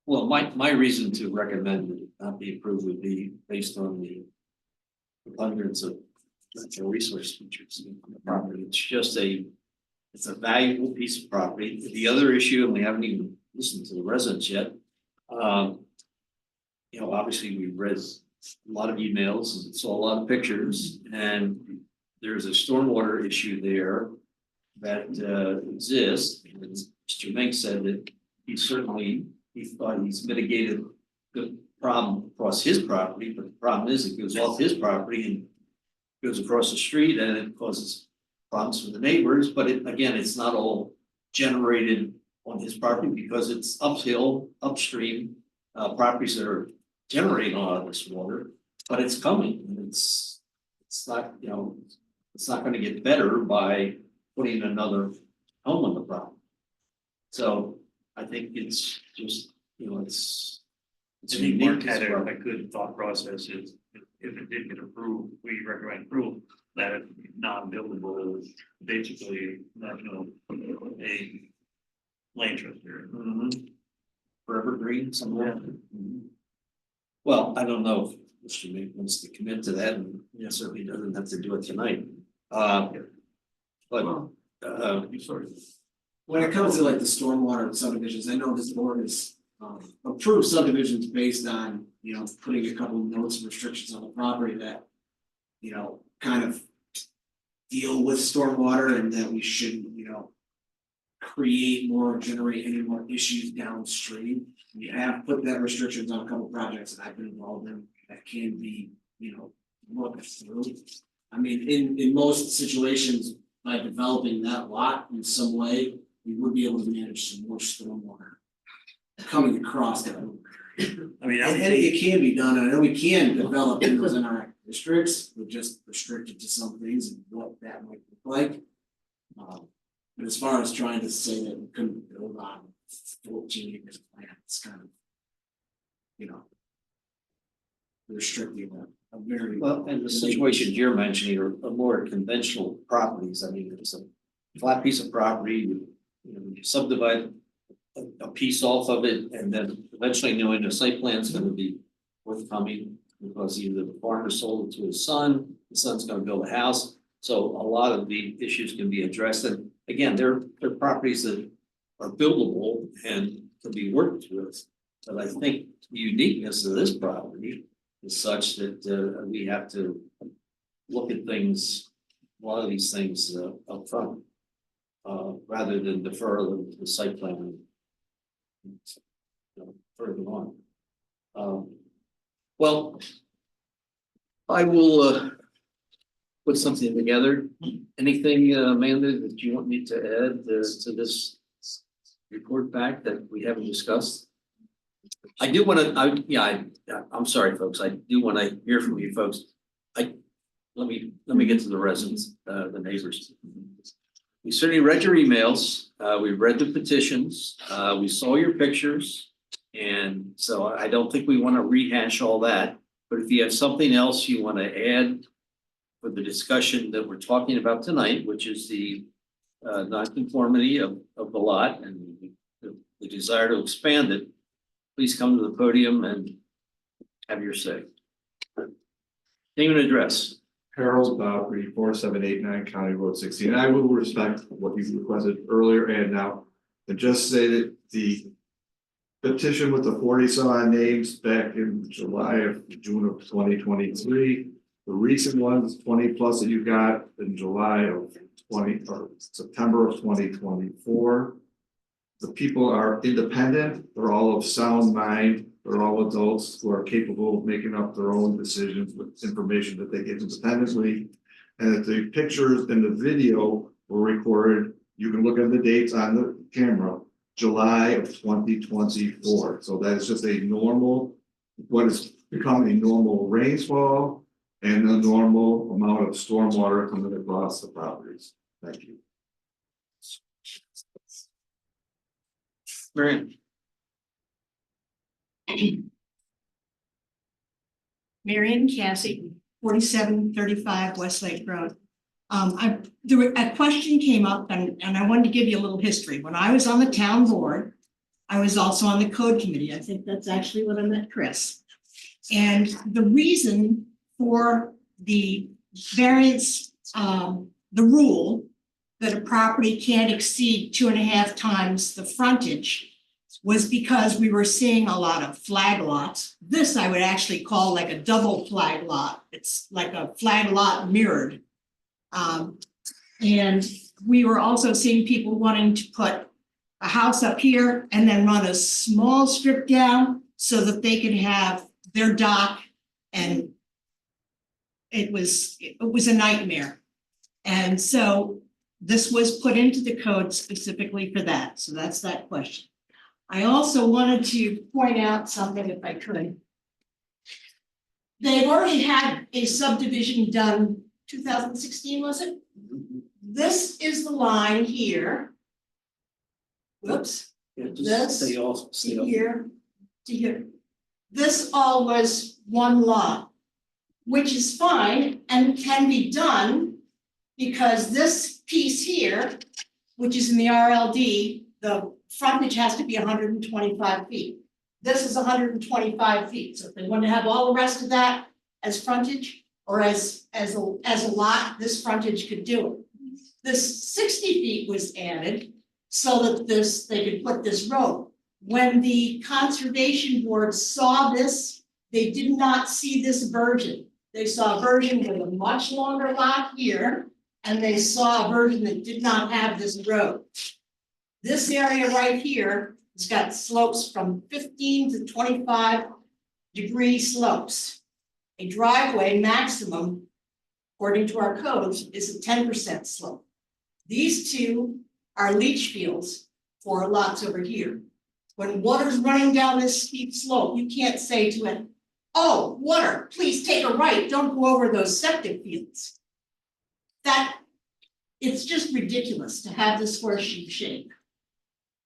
Well, my reason to recommend it not be approved would be based on the hundreds of natural resource features on the property. It's a valuable piece of property. The other issue, and we haven't even listened to the residents yet. You know, obviously we read a lot of emails and saw a lot of pictures, and there's a stormwater issue there that exists. And Mr. Mink said that he thought he's mitigated the problem across his property, but the problem is it goes off his property and goes across the street and it causes problems for the neighbors, but it's not all generated on his property because it's upstream properties that are generating a lot of this water, but it's coming and it's not, you know, it's not going to get better by putting another home on the property. So I think it's just, you know, it's I think Mark had a good thought process is if it did get approved, we recommend approval that it be non-buildable is basically national a land trust area. Forever green somewhere. Well, I don't know if Mr. Mink wants to commit to that, and certainly doesn't have to do it tonight. But sorry. When it comes to like the stormwater subdivisions, I know this board has approved subdivisions based on, you know, putting a couple of notes and restrictions on the property that, you know, kind of deal with stormwater and that we shouldn't, you know, create more, generate any more issues downstream. We have put that restrictions on a couple projects that I've been involved in that can be, worked through. I mean, in most situations, by developing that lot in some way, we would be able to manage some more stormwater coming across that. I mean, And it can be done, I know we can develop those in our districts, we're just restricted to some things and what that might look like. But as far as trying to say that we couldn't build on 14 acres of land, it's kind of, restricting a very. Well, and the situations you're mentioning are more conventional properties. I mean, it's a flat piece of property, you subdivide a piece off of it, and then eventually knowing the site plan is gonna be forthcoming because either the farmer sold it to his son, the son's gonna build a house. So a lot of the issues can be addressed, and again, they're properties that are buildable and can be worked with. But I think the uniqueness of this property is such that we have to look at things, a lot of these things up front, rather than defer the site plan further on. Well, I will put something together. Anything, Amanda, that you want me to add to this report back that we haven't discussed? I do want to, I'm sorry, folks. I do want to hear from you folks. Let me get to the residents, the neighbors. We certainly read your emails. We read the petitions. We saw your pictures. And so I don't think we want to rehash all that. But if you have something else you want to add for the discussion that we're talking about tonight, which is the nonconformity of the lot and the desire to expand it, please come to the podium and have your say. Name and address. Harold Bowry, 4789 County Road 16. I will respect what you requested earlier and now, and just say that the petition with the 40 some odd names back in June of 2023. The recent ones, 20 plus that you got in July of September of 2024. The people are independent, they're all of sound mind, they're all adults who are capable of making up their own decisions with information that they get independently. And if the pictures and the video were recorded, you can look at the dates on the camera, July of 2024. So that is just a normal, what has become a normal rainfall and a normal amount of stormwater coming across the properties. Thank you. Marion. Marion Cassie, 4735 Westlake Road. A question came up and I wanted to give you a little history. When I was on the town board, I was also on the code committee. I think that's actually when I met Chris. And the reason for the variance, the rule that a property can't exceed 2.5 times the frontage was because we were seeing a lot of flag lots. This I would actually call like a double flag lot. It's like a flag lot mirrored. And we were also seeing people wanting to put a house up here and then run a small strip down so that they could have their dock, and it was a nightmare. And so this was put into the code specifically for that. So that's that question. I also wanted to point out something if I could. They've already had a subdivision done 2016, was it? This is the line here. Whoops. This to here to here. This all was one lot, which is fine and can be done because this piece here, which is in the RLD, the frontage has to be 125 feet. This is 125 feet. So if they want to have all the rest of that as frontage or as a lot, this frontage could do it. This 60 feet was added so that they could put this road. When the conservation board saw this, they did not see this version. They saw a version with a much longer lot here, and they saw a version that did not have this road. This area right here has got slopes from 15 to 25-degree slopes. A driveway maximum, according to our codes, is a 10% slope. These two are leach fields for lots over here. When water's running down this steep slope, you can't say to it, oh, water, please take a right, don't go over those septic fields. That, it's just ridiculous to have this horseshoe shape.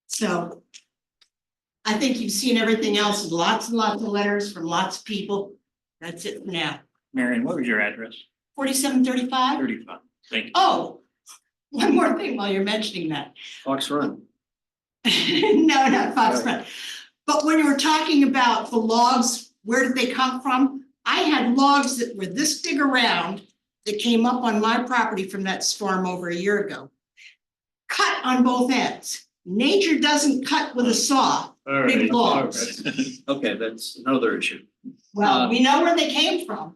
So I think you've seen everything else, and lots of letters from lots of people. That's it for now. Marion, what was your address? 4735? 35. Thank you. Oh, one more thing while you're mentioning that. Fox Run. No, not Fox Run. But when you were talking about the logs, where did they come from? I had logs that were this big around that came up on my property from that storm over a year ago. Cut on both ends. Nature doesn't cut with a saw, big logs. Okay, that's another issue. Well, we know where they came from.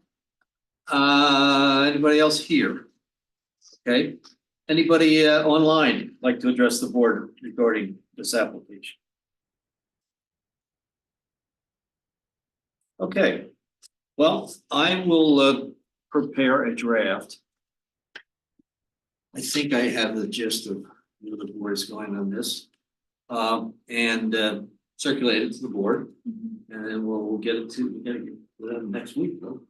Anybody else here? Okay, anybody online like to address the board regarding this application? Okay, well, I will prepare a draft. I think I have the gist of where the board is going on this. And circulate it to the board, and then we'll get it to, we gotta get it next week, though.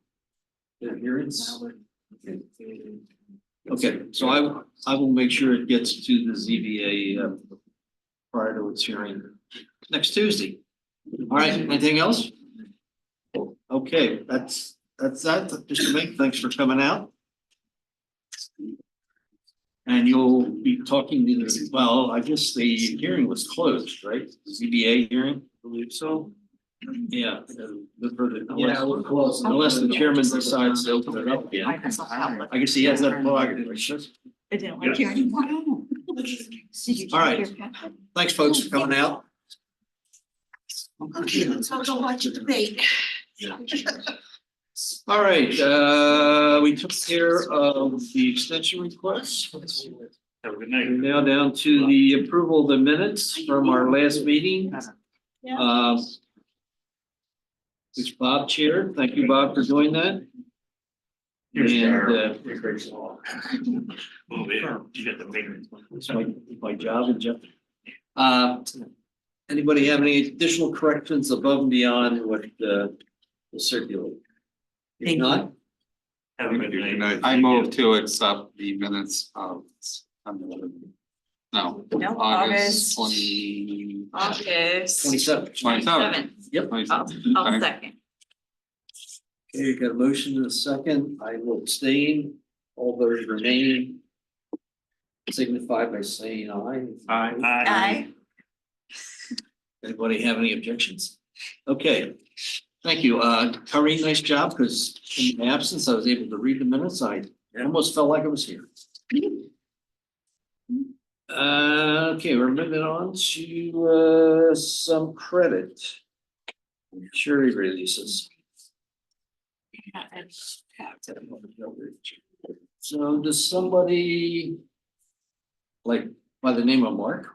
The hearings. Okay, so I will make sure it gets to the ZBA prior to its hearing next Tuesday. All right, anything else? Okay, that's that, Mr. Mink, thanks for coming out. And you'll be talking to the, well, I guess the hearing was closed, right? The ZBA hearing, I believe so. Yeah. Yeah, we're close. Unless the chairman decides to open it up again. I guess he has that prerogative. I didn't like you anymore. All right, thanks folks for coming out. Okay, let's all go watch a debate. All right, we took care of the extension request. Have a good night. We're now down to the approval of the minutes from our last meeting. Which Bob chaired. Thank you, Bob, for doing that. And Oh, yeah, you got the big. it's my job and Jeff. Anybody have any additional corrections above and beyond what the circulate? If not, Have a good night. I move to accept the minutes of, no, No, August August 27. 27th. Yep. I'll second. Okay, you got a motion and a second. I will abstain. All those remaining signify by saying aye. Aye. Anybody have any objections? Okay, thank you. Corrine, nice job, because in my absence, I was able to read the minutes. I almost felt like I was here. Okay, we're moving on to some credit. Surety releases. So does somebody like by the name of Mark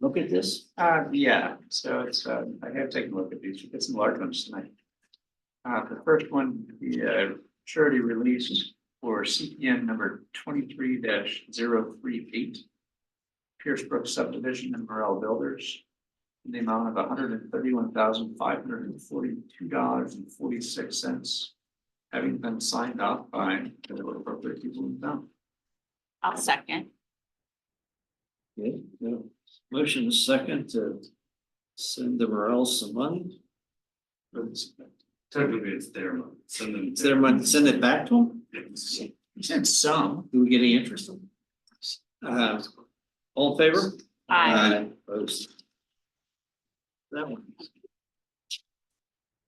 look at this? Yeah, so it's, I have taken a look at these, we get some large ones tonight. The first one, the surety release for CPN number 23-038. Pierce Brook subdivision and Morel Builders. In the amount of $131,542.46. Having been signed off by the appropriate people in town. I'll second. Okay, motion is second to send the Morel some money. Technically, it's their money. Send them. It's their money, send it back to them? You said some. Do we get any interest on it? All in favor? Aye. Opposed? That one.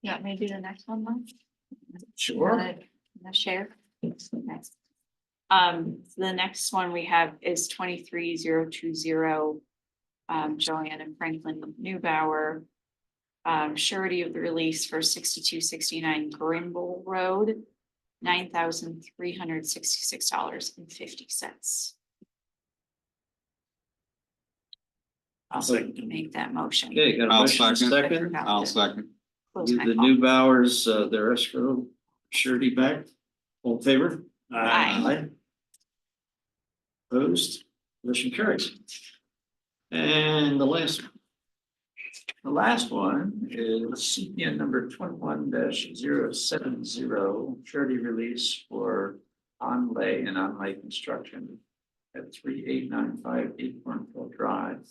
You want me to do the next one, Mike? Sure. The share. Nice. So the next one we have is 23020. Joanne and Franklin Neubauer. Surety of the release for 6269 Grimble Road, $9,366.50. I'll make that motion. Okay, got a I'll motion and a second. second. I'll second. Close Give my the phone. Newbowers, their escrow surety back. All in favor? Aye. Opposed? Motion carries. And the last one. The last one is CPN number 21-070, surety release for on-lay and on-lay construction at 3895 Acornville Drive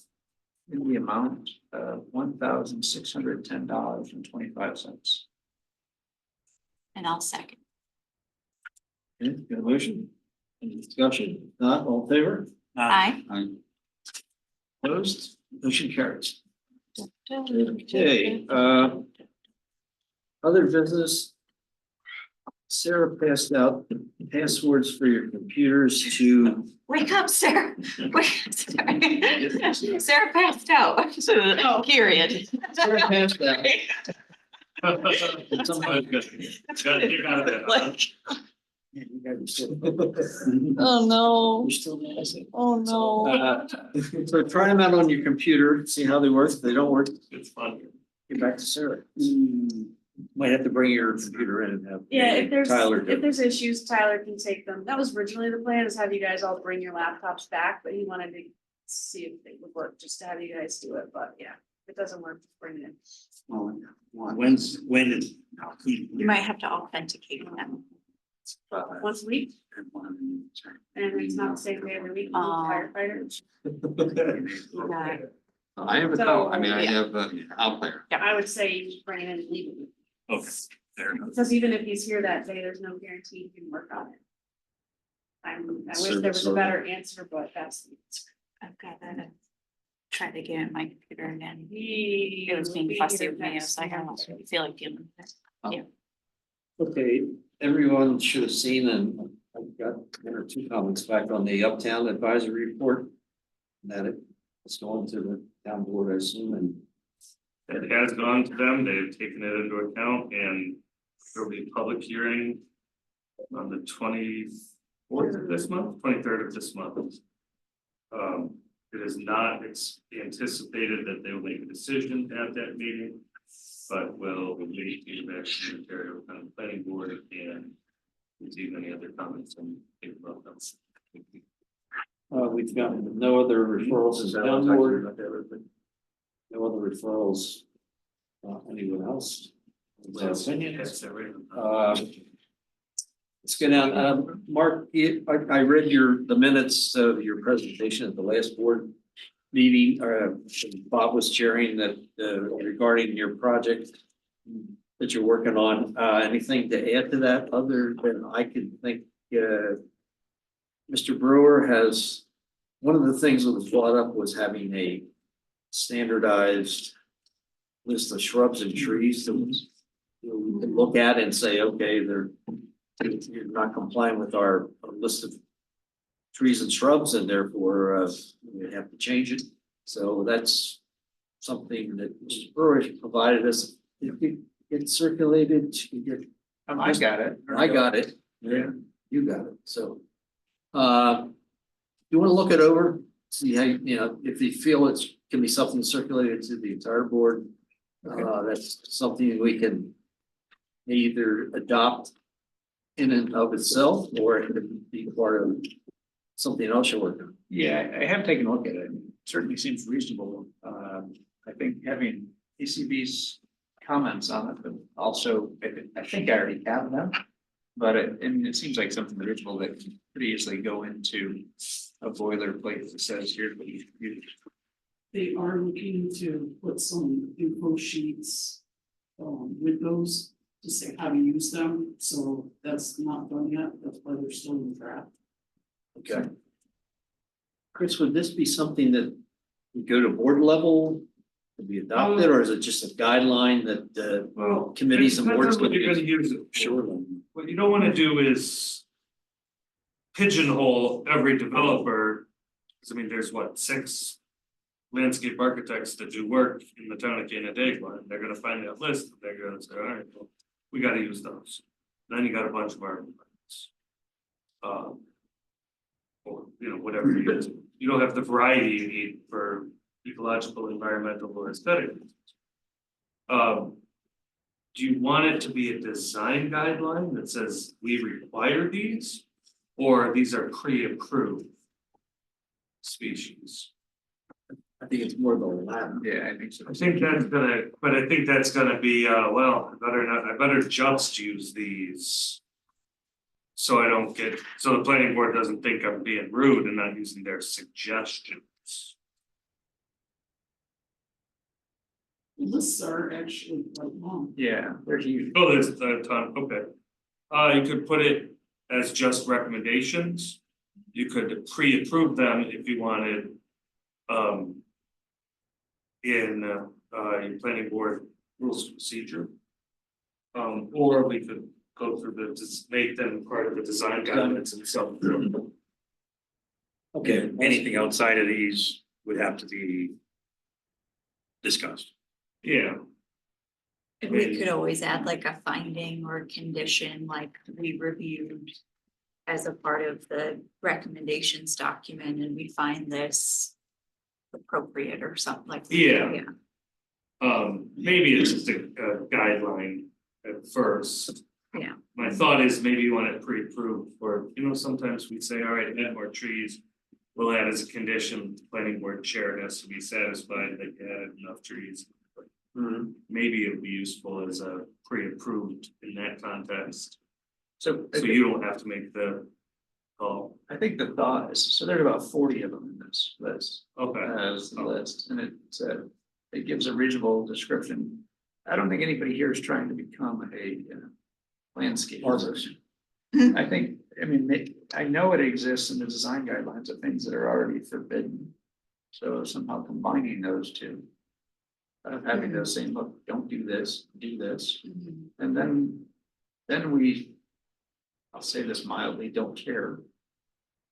in the amount of $1,610.25. And I'll second. Okay, got a motion? Any discussion? Not all in favor? Aye. Opposed? Motion carries. Okay, other business. Sarah passed out the passwords for your computers to, Wake up, Sarah. Wake up, Sarah. Sarah passed out. Period. Sarah passed out. Sometimes good. Gotta get out of that. Oh, no. You're still messing. Oh, no. So try them out on your computer, see how they work. If they don't work, It's fun. get back to Sarah. Might have to bring your computer in and have. Yeah, if Tyler do it. there's issues, Tyler can take them. That was originally the plan, is have you guys all bring your laptops back, but he wanted to see if they would work, just to have you guys do it, but yeah, if it doesn't work, just bring it in. When is? You might have to authenticate them. Once a week, and it's not the same day every week, firefighters. Yeah. I have a, So, I mean, I yeah. have a out there. I would say you just bring it in and leave it. Okay, there. Because even if he's here that day, there's no guarantee you can work on it. I wish there was a better answer, but that's. the answer. I've got to try to get my computer and then He it was will being be fussy here with me. I was next like, I don't month. feel like dealing with this. Okay, everyone should have seen, and I've got one or two comments back on the Uptown Advisory Report. That it's going to the town board, I assume, and It has gone to them, they've taken it into account, and there'll be a public hearing on the 24th of this month, 23rd of this month. It is not, it's anticipated that they will make a decision at that meeting, but will wait to get back to the Ontario County Planning Board and receive any other comments and think about them. we've got no other referrals to the town board. No other referrals. Anyone else? Yes, that right. Let's go down, Mark, I read the minutes of your presentation at the last board meeting, Bob was chairing that, regarding your project that you're working on, anything to add to that other than I could think, Mr. Brewer has, one of the things that was brought up was having a standardized list of shrubs and trees that was, we could look at and say, okay, you're not complying with our list of trees and shrubs, and therefore we have to change it. So that's something that Mr. Brewer provided us. It circulated. I got it. I got it. Yeah, you got it. So you want to look it over, see how, if you feel it's can be something circulated to the entire board. That's something we can either adopt in and of itself, or it could be part of something else you're working on. Yeah, I have taken a look at it. It certainly seems reasonable. I think having ECB's comments on it, but also, I think I already have them. But it seems like something reasonable that can pretty easily go into a boilerplate that says, here's what you do. They are looking to put some info sheets with those to say how to use them, so that's not done yet, that's why they're still in draft. Okay. Chris, would this be something that would go to board level to be adopted, or is it just a guideline that Well, committees and it depends boards on what would you're gonna use it for. What you don't wanna do is pigeonhole every developer, cause I mean, there's what, 6 landscape architects that do work in the town of Canandaigua, and they're gonna find that list, and they're gonna say, all right, well, we gotta use those. Then you got a bunch of arguments. Or, whatever you use, you don't have the variety you need for, ecological, environmental, or aesthetic. Do you want it to be a design guideline that says we require these? Or these are pre-approved species? I think it's more the latter. Yeah, I think so. I think that's gonna, but I think that's gonna be, well, I better just use these. So I don't get, so the planning board doesn't think I'm being rude and not using their suggestions. Lists are actually quite long. Yeah, they're huge. Oh, there's a ton, okay. You could put it as just recommendations. You could pre-approve them if you wanted. In your planning board rules of procedure. Or we could go through the, just make them part of the design guidelines themselves. Okay, anything outside of these would have to be discussed. Yeah, And we could always add like a finding or condition, like we reviewed as a part of the recommendations document, and we find this appropriate or something like. that. Yeah. Maybe it's just a guideline at first. Yeah. My thought is maybe you want it pre-approved for, sometimes we say, all right, add more trees. We'll add as a condition, the planning board chair has to be satisfied that you added enough trees. Maybe it would be useful as a pre-approved in that context. So So you don't have to make the call. I think the thought is, so there are about 40 of them in this list. Okay. As the list, and it gives a reasonable description. I don't think anybody here is trying to become a landscape arborist. I think, I know it exists in the design guidelines of things that are already forbidden. So somehow combining those two. Having those saying, look, don't do this, do this, and then we, I'll say this mildly, don't care.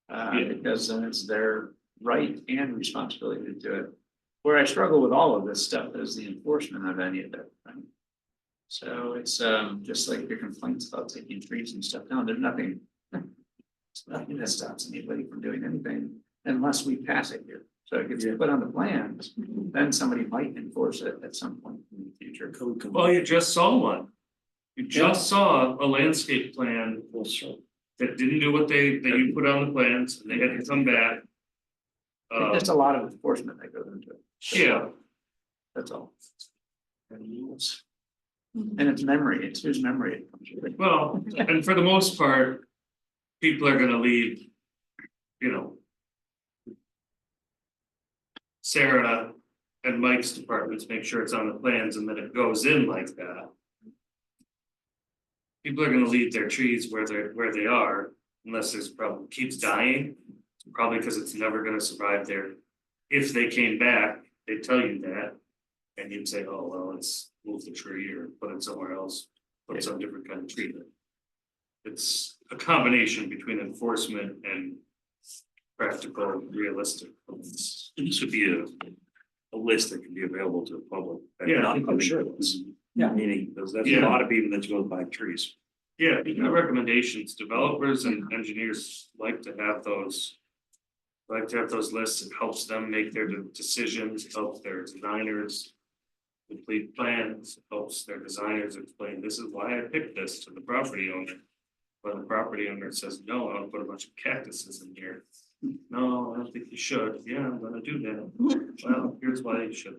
Because then it's their right and responsibility to do it. Where I struggle with all of this stuff is the enforcement of any of it, right? So it's just like your complaints about taking trees and stuff down, there's nothing. It's nothing that stops anybody from doing anything unless we pass it here. So it gets put on the plans, then somebody might enforce it at some point in the future. Well, you just saw one. You just saw a landscape plan that didn't do what that you put on the plans, and they had to come back. There's just a lot of enforcement that goes into it. Yeah. That's all. And it's memory, it's whose memory it comes from. Well, and for the most part, people are gonna leave, Sarah and Mike's departments, make sure it's on the plans, and then it goes in like that. People are gonna leave their trees where they are, unless there's a problem, keeps dying, probably because it's never gonna survive there. If they came back, they'd tell you that, and you'd say, oh, well, let's move the tree or put it somewhere else, put some different kind of tree there. It's a combination between enforcement and practical, realistic. This would be a list that can be available to the public. Yeah, I'm sure. Yeah. Meaning, there's a Yeah. lot of people that go buy trees. Yeah, you got recommendations, developers and engineers like to have those. Like to have those lists, it helps them make their decisions, helps their designers. Complete plans, helps their designers explain, this is why I picked this to the property owner. But the property owner says, no, I'll put a bunch of cactuses in here. No, I don't think you should, yeah, I'm gonna do that, well, here's why you should.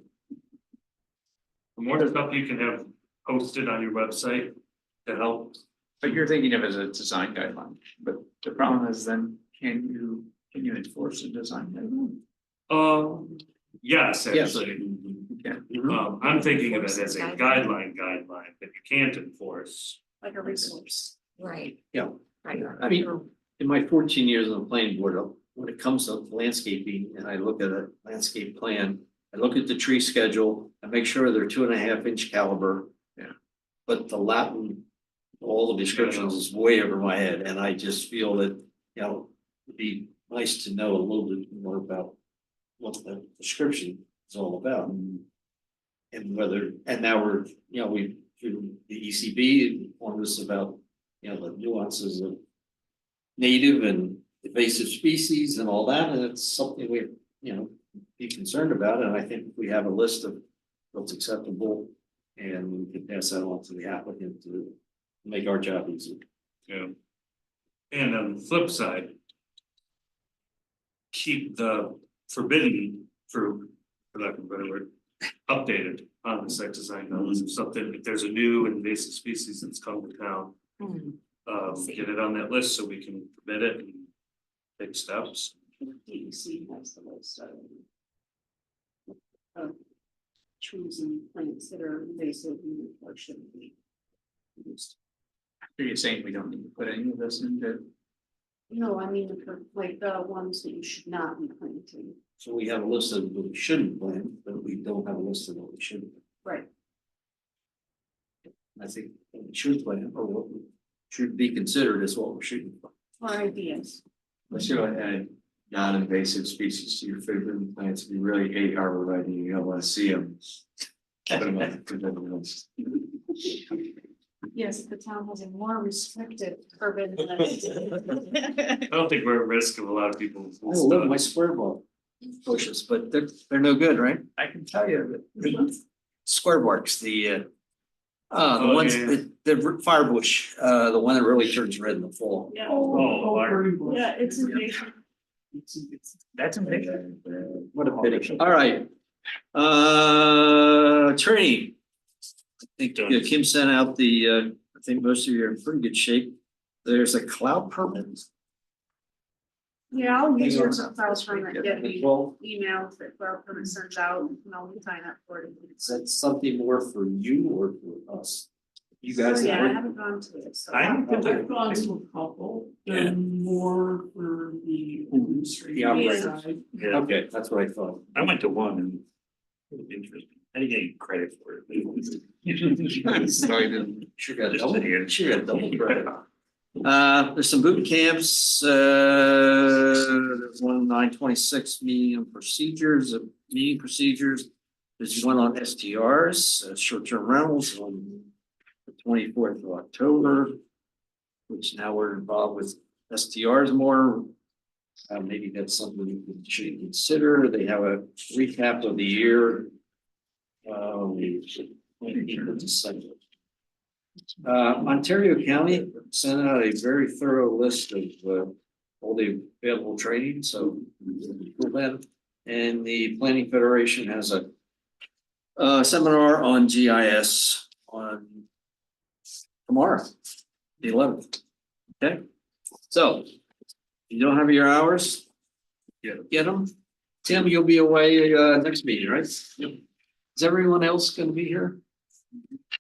The more stuff you can have posted on your website to help. But you're thinking of it as a design guideline, but the problem is then, can you enforce a design guideline? Yes, actually. Okay. I'm thinking of it as a guideline that you can't enforce. Like a resource. Right. Yeah. Right. I mean, in my 14 years on the planning board, when it comes to landscaping and I look at a landscape plan, I look at the tree schedule, I make sure they're 2.5 inch caliber. Yeah. But the Latin, all the descriptions is way over my head, and I just feel that, it'd be nice to know a little bit more about what the description is all about. And whether, and now we're, we, through the ECB, informed us about, the nuances of native and invasive species and all that, and it's something we be concerned about, and I think we have a list of what's acceptable. And we can pass that on to the applicant to make our job easier. Yeah. And on the flip side. Keep the forbidden fruit, for lack of a better word, updated on the site design notes, if something, if there's a new invasive species that's come to town. Get it on that list so we can permit it and take steps. DEC has the list of trees and plants that are invasive or shouldn't be used. Are you saying we don't need to put any of this into? No, I mean, like the ones that you should not be planting. So we have a list of what we shouldn't plant, but we don't have a list of what we should. Right. I think what we should plant or what we should be considered is what we're shooting for. Or ideas. Let's go ahead, non-invasive species to your favorite plants. If you really hate arborvitae, you don't want to see them. Put them up for the list. Yes, the town has a more restrictive urban. I don't think we're at risk of a lot of people. I love my square ball bushes, but they're no good, right? I can tell you that. Square barks, the ones, the fire bush, the one that really turns red in the fall. Yeah. Yeah, it's invasive. That's amazing. What a pity. All right. Attorney. I think Kim sent out the, I think most of you are in pretty good shape. There's a cloud permit. Yeah, I'll use yours as files from it, get me emails that Cloud Permit sends out, and I'll sign up for it. Is that something more for you or for us? You guys. So, yeah, I haven't gone to it, so. I've gone to a couple, they're more for the administrative operator. side. Yeah, Okay, that's what I thought. I went to one and it was interesting. I didn't get any credit for it. Sure got double credit. There's some boot camps, there's one on 926 meeting procedures, meeting procedures. There's one on STRs, short-term rentals on the 24th of October. Which now we're involved with STRs more. Maybe that's something you should consider. They have a recap of the year. Ontario County sent out a very thorough list of all the available training, so. And the Planning Federation has a seminar on GIS on tomorrow, the 11th. Okay, so you don't have your hours? Get them. Tim, you'll be away next meeting, right? Yep. Is everyone else gonna be here?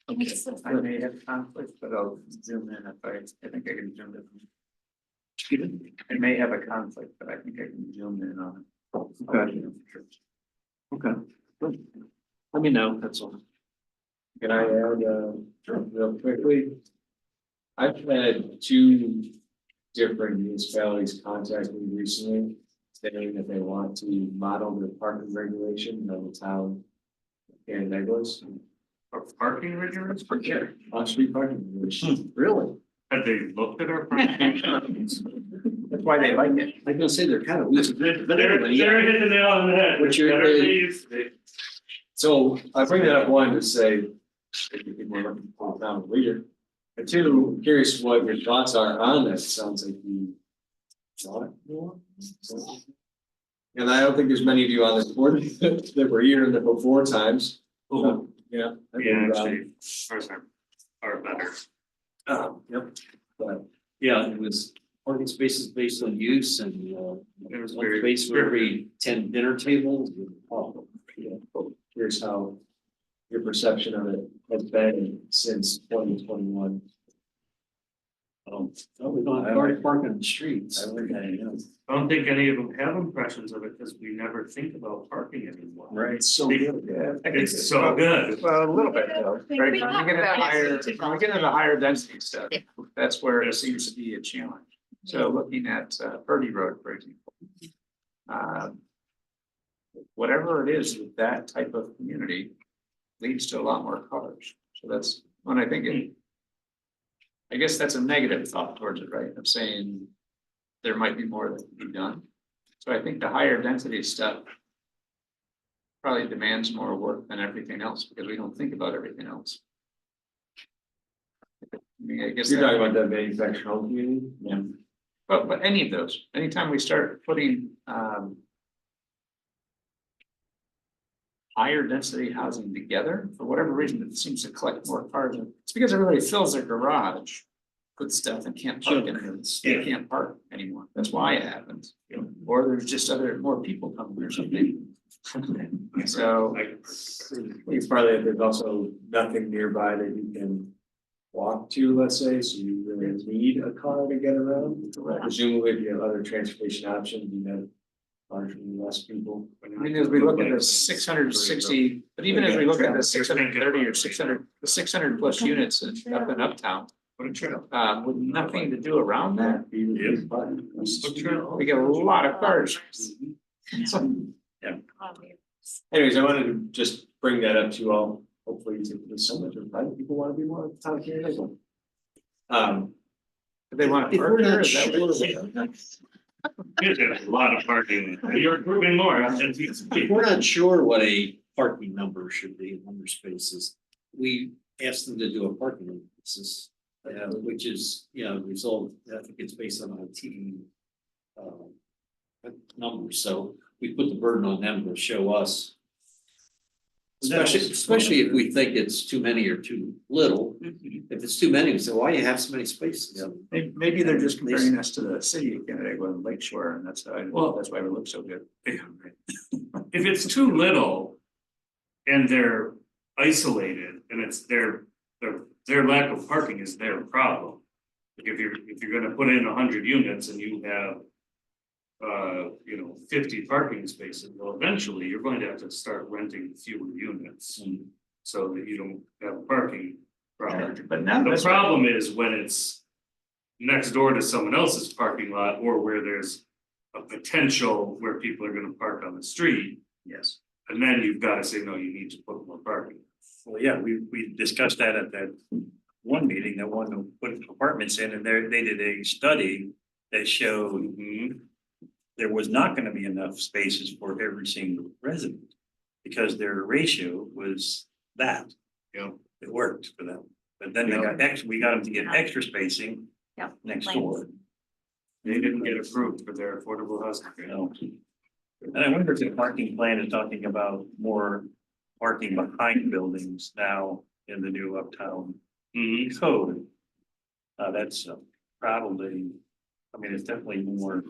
Okay. I may have conflict, but I'll zoom in if I think I can zoom in. I may have a conflict, but I think I can zoom in on it. Okay. Okay. Good. Let me know, that's all. Can I add, real quickly? I've had two different municipalities contact me recently, saying that they want to model the parking regulation of the town. And Douglas. Parking regulations? On-street parking regulation. Really? Have they looked at our parking? That's why they like it. I'm gonna say they're kind of loose. They're hitting the nail on the head. Which you're- Better than they used to be. So I bring that up, one, to say, if you people are looking for a town leader. And two, I'm curious what your thoughts are on that. Sounds like you want it more. And I don't think there's many of you on this board that were here in the before times. Yeah. Yeah, actually, ours are better. Yep. But, yeah, it was parking spaces based on use and, It was one very. space for every 10 dinner tables. Oh, yeah. Here's how your perception of it has been since 2021. We don't have parking on the streets. I don't think any of them have impressions of it because we never think about parking anymore. Right, so good. It's so good. Well, a little bit though, right? When We we talk get into about it. higher, when we get into higher density stuff, that's where it seems to be a challenge. So looking at Purdy Road, for example. Whatever it is with that type of community leads to a lot more cars. So that's when I think it. I guess that's a negative thought towards it, right? Of saying there might be more that can be done. So I think the higher density stuff probably demands more work than everything else, because we don't think about everything else. I mean, I guess. You're talking about the manufactured home community? Yeah. But any of those, anytime we start putting, higher density housing together, for whatever reason, it seems to collect more cars. It's because everybody fills their garage with stuff and can't park in it. They can't park anymore. That's why it happens. Or there's just more people coming or something. So. It's partly that there's also nothing nearby that you can walk to, let's say, so you really need a car to get around. Presumably, if you have other transportation options, you have largely less people. I mean, as we look at the 660, but even as we look at the 630 or 600, the 600 plus units up in Uptown. With nothing to do around that. We get a lot of cars. Yeah. Anyways, I wanted to just bring that up to you all. Hopefully, there's so much of people want to be more town here. They want to If park we're here, not is that what sure, There's a lot of parking. You're approving more. if we're not sure what a parking number should be in number spaces, we asked them to do a parking analysis. Which is, result, I think it's based on a T. Number, so we put the burden on them to show us. Especially if we think it's too many or too little. If it's too many, we say, why you have so many spaces? Maybe they're just comparing us to the city of Canandaigua and Lake Shore, and that's why we look so good. If it's too little and they're isolated and it's their lack of parking is their problem. Like if you're gonna put in 100 units and you have 50 parking spaces, well, eventually you're going to have to start renting fewer units. So that you don't have a parking problem. But now The problem is when it's next door to someone else's parking lot or where there's a potential where people are gonna park on the street. Yes. And then you've got to say, no, you need to put more parking. Well, yeah, we discussed that at that one meeting, that one to put apartments in, and they did a study that showed there was not gonna be enough spaces for every single resident. Because their ratio was that, it worked for them, but then they got we got them to get extra spacing. Yep. Next Lanes. door. They didn't get approved for their affordable housing. No. And I wonder if the parking plan is talking about more parking behind buildings now in the new Uptown code. That's probably, I mean, it's definitely more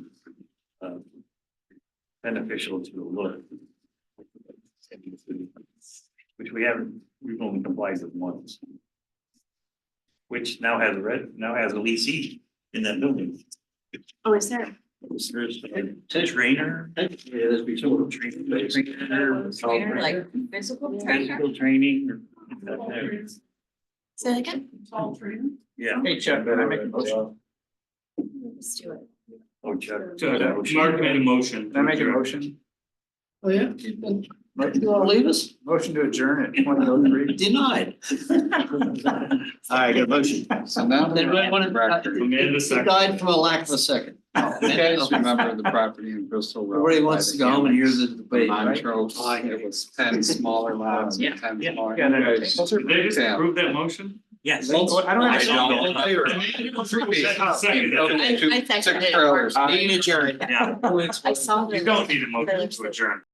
beneficial to the look. Which we've only complied with once. Which now has a leasee in that building. Oh, is there? There's trainer. Yeah, there's before Trainer, like physical trainer? Physical training. Say that again? Tall trainer. Yeah. Hey, Chuck, I make a motion. Let's do it. Oh, Chuck. Mark made a motion. Can I make a motion? Oh, yeah? You wanna leave us? Motion to adjourn at 20:03. Denied. All right, got a motion. So now. Anybody want Amanda second. died from a lack of a second. Okay, just remember the property in Bristol Road. Everybody wants to go home and hear the debate, Mine right? tropes, it was 10 smaller lots and 10 smaller. Yeah, no, no, Did they just Yeah. approve that motion? Yes. I don't have. I seconded it. Trailers. Meeting adjourned. Yeah. I saw. You don't need a motion to adjourn.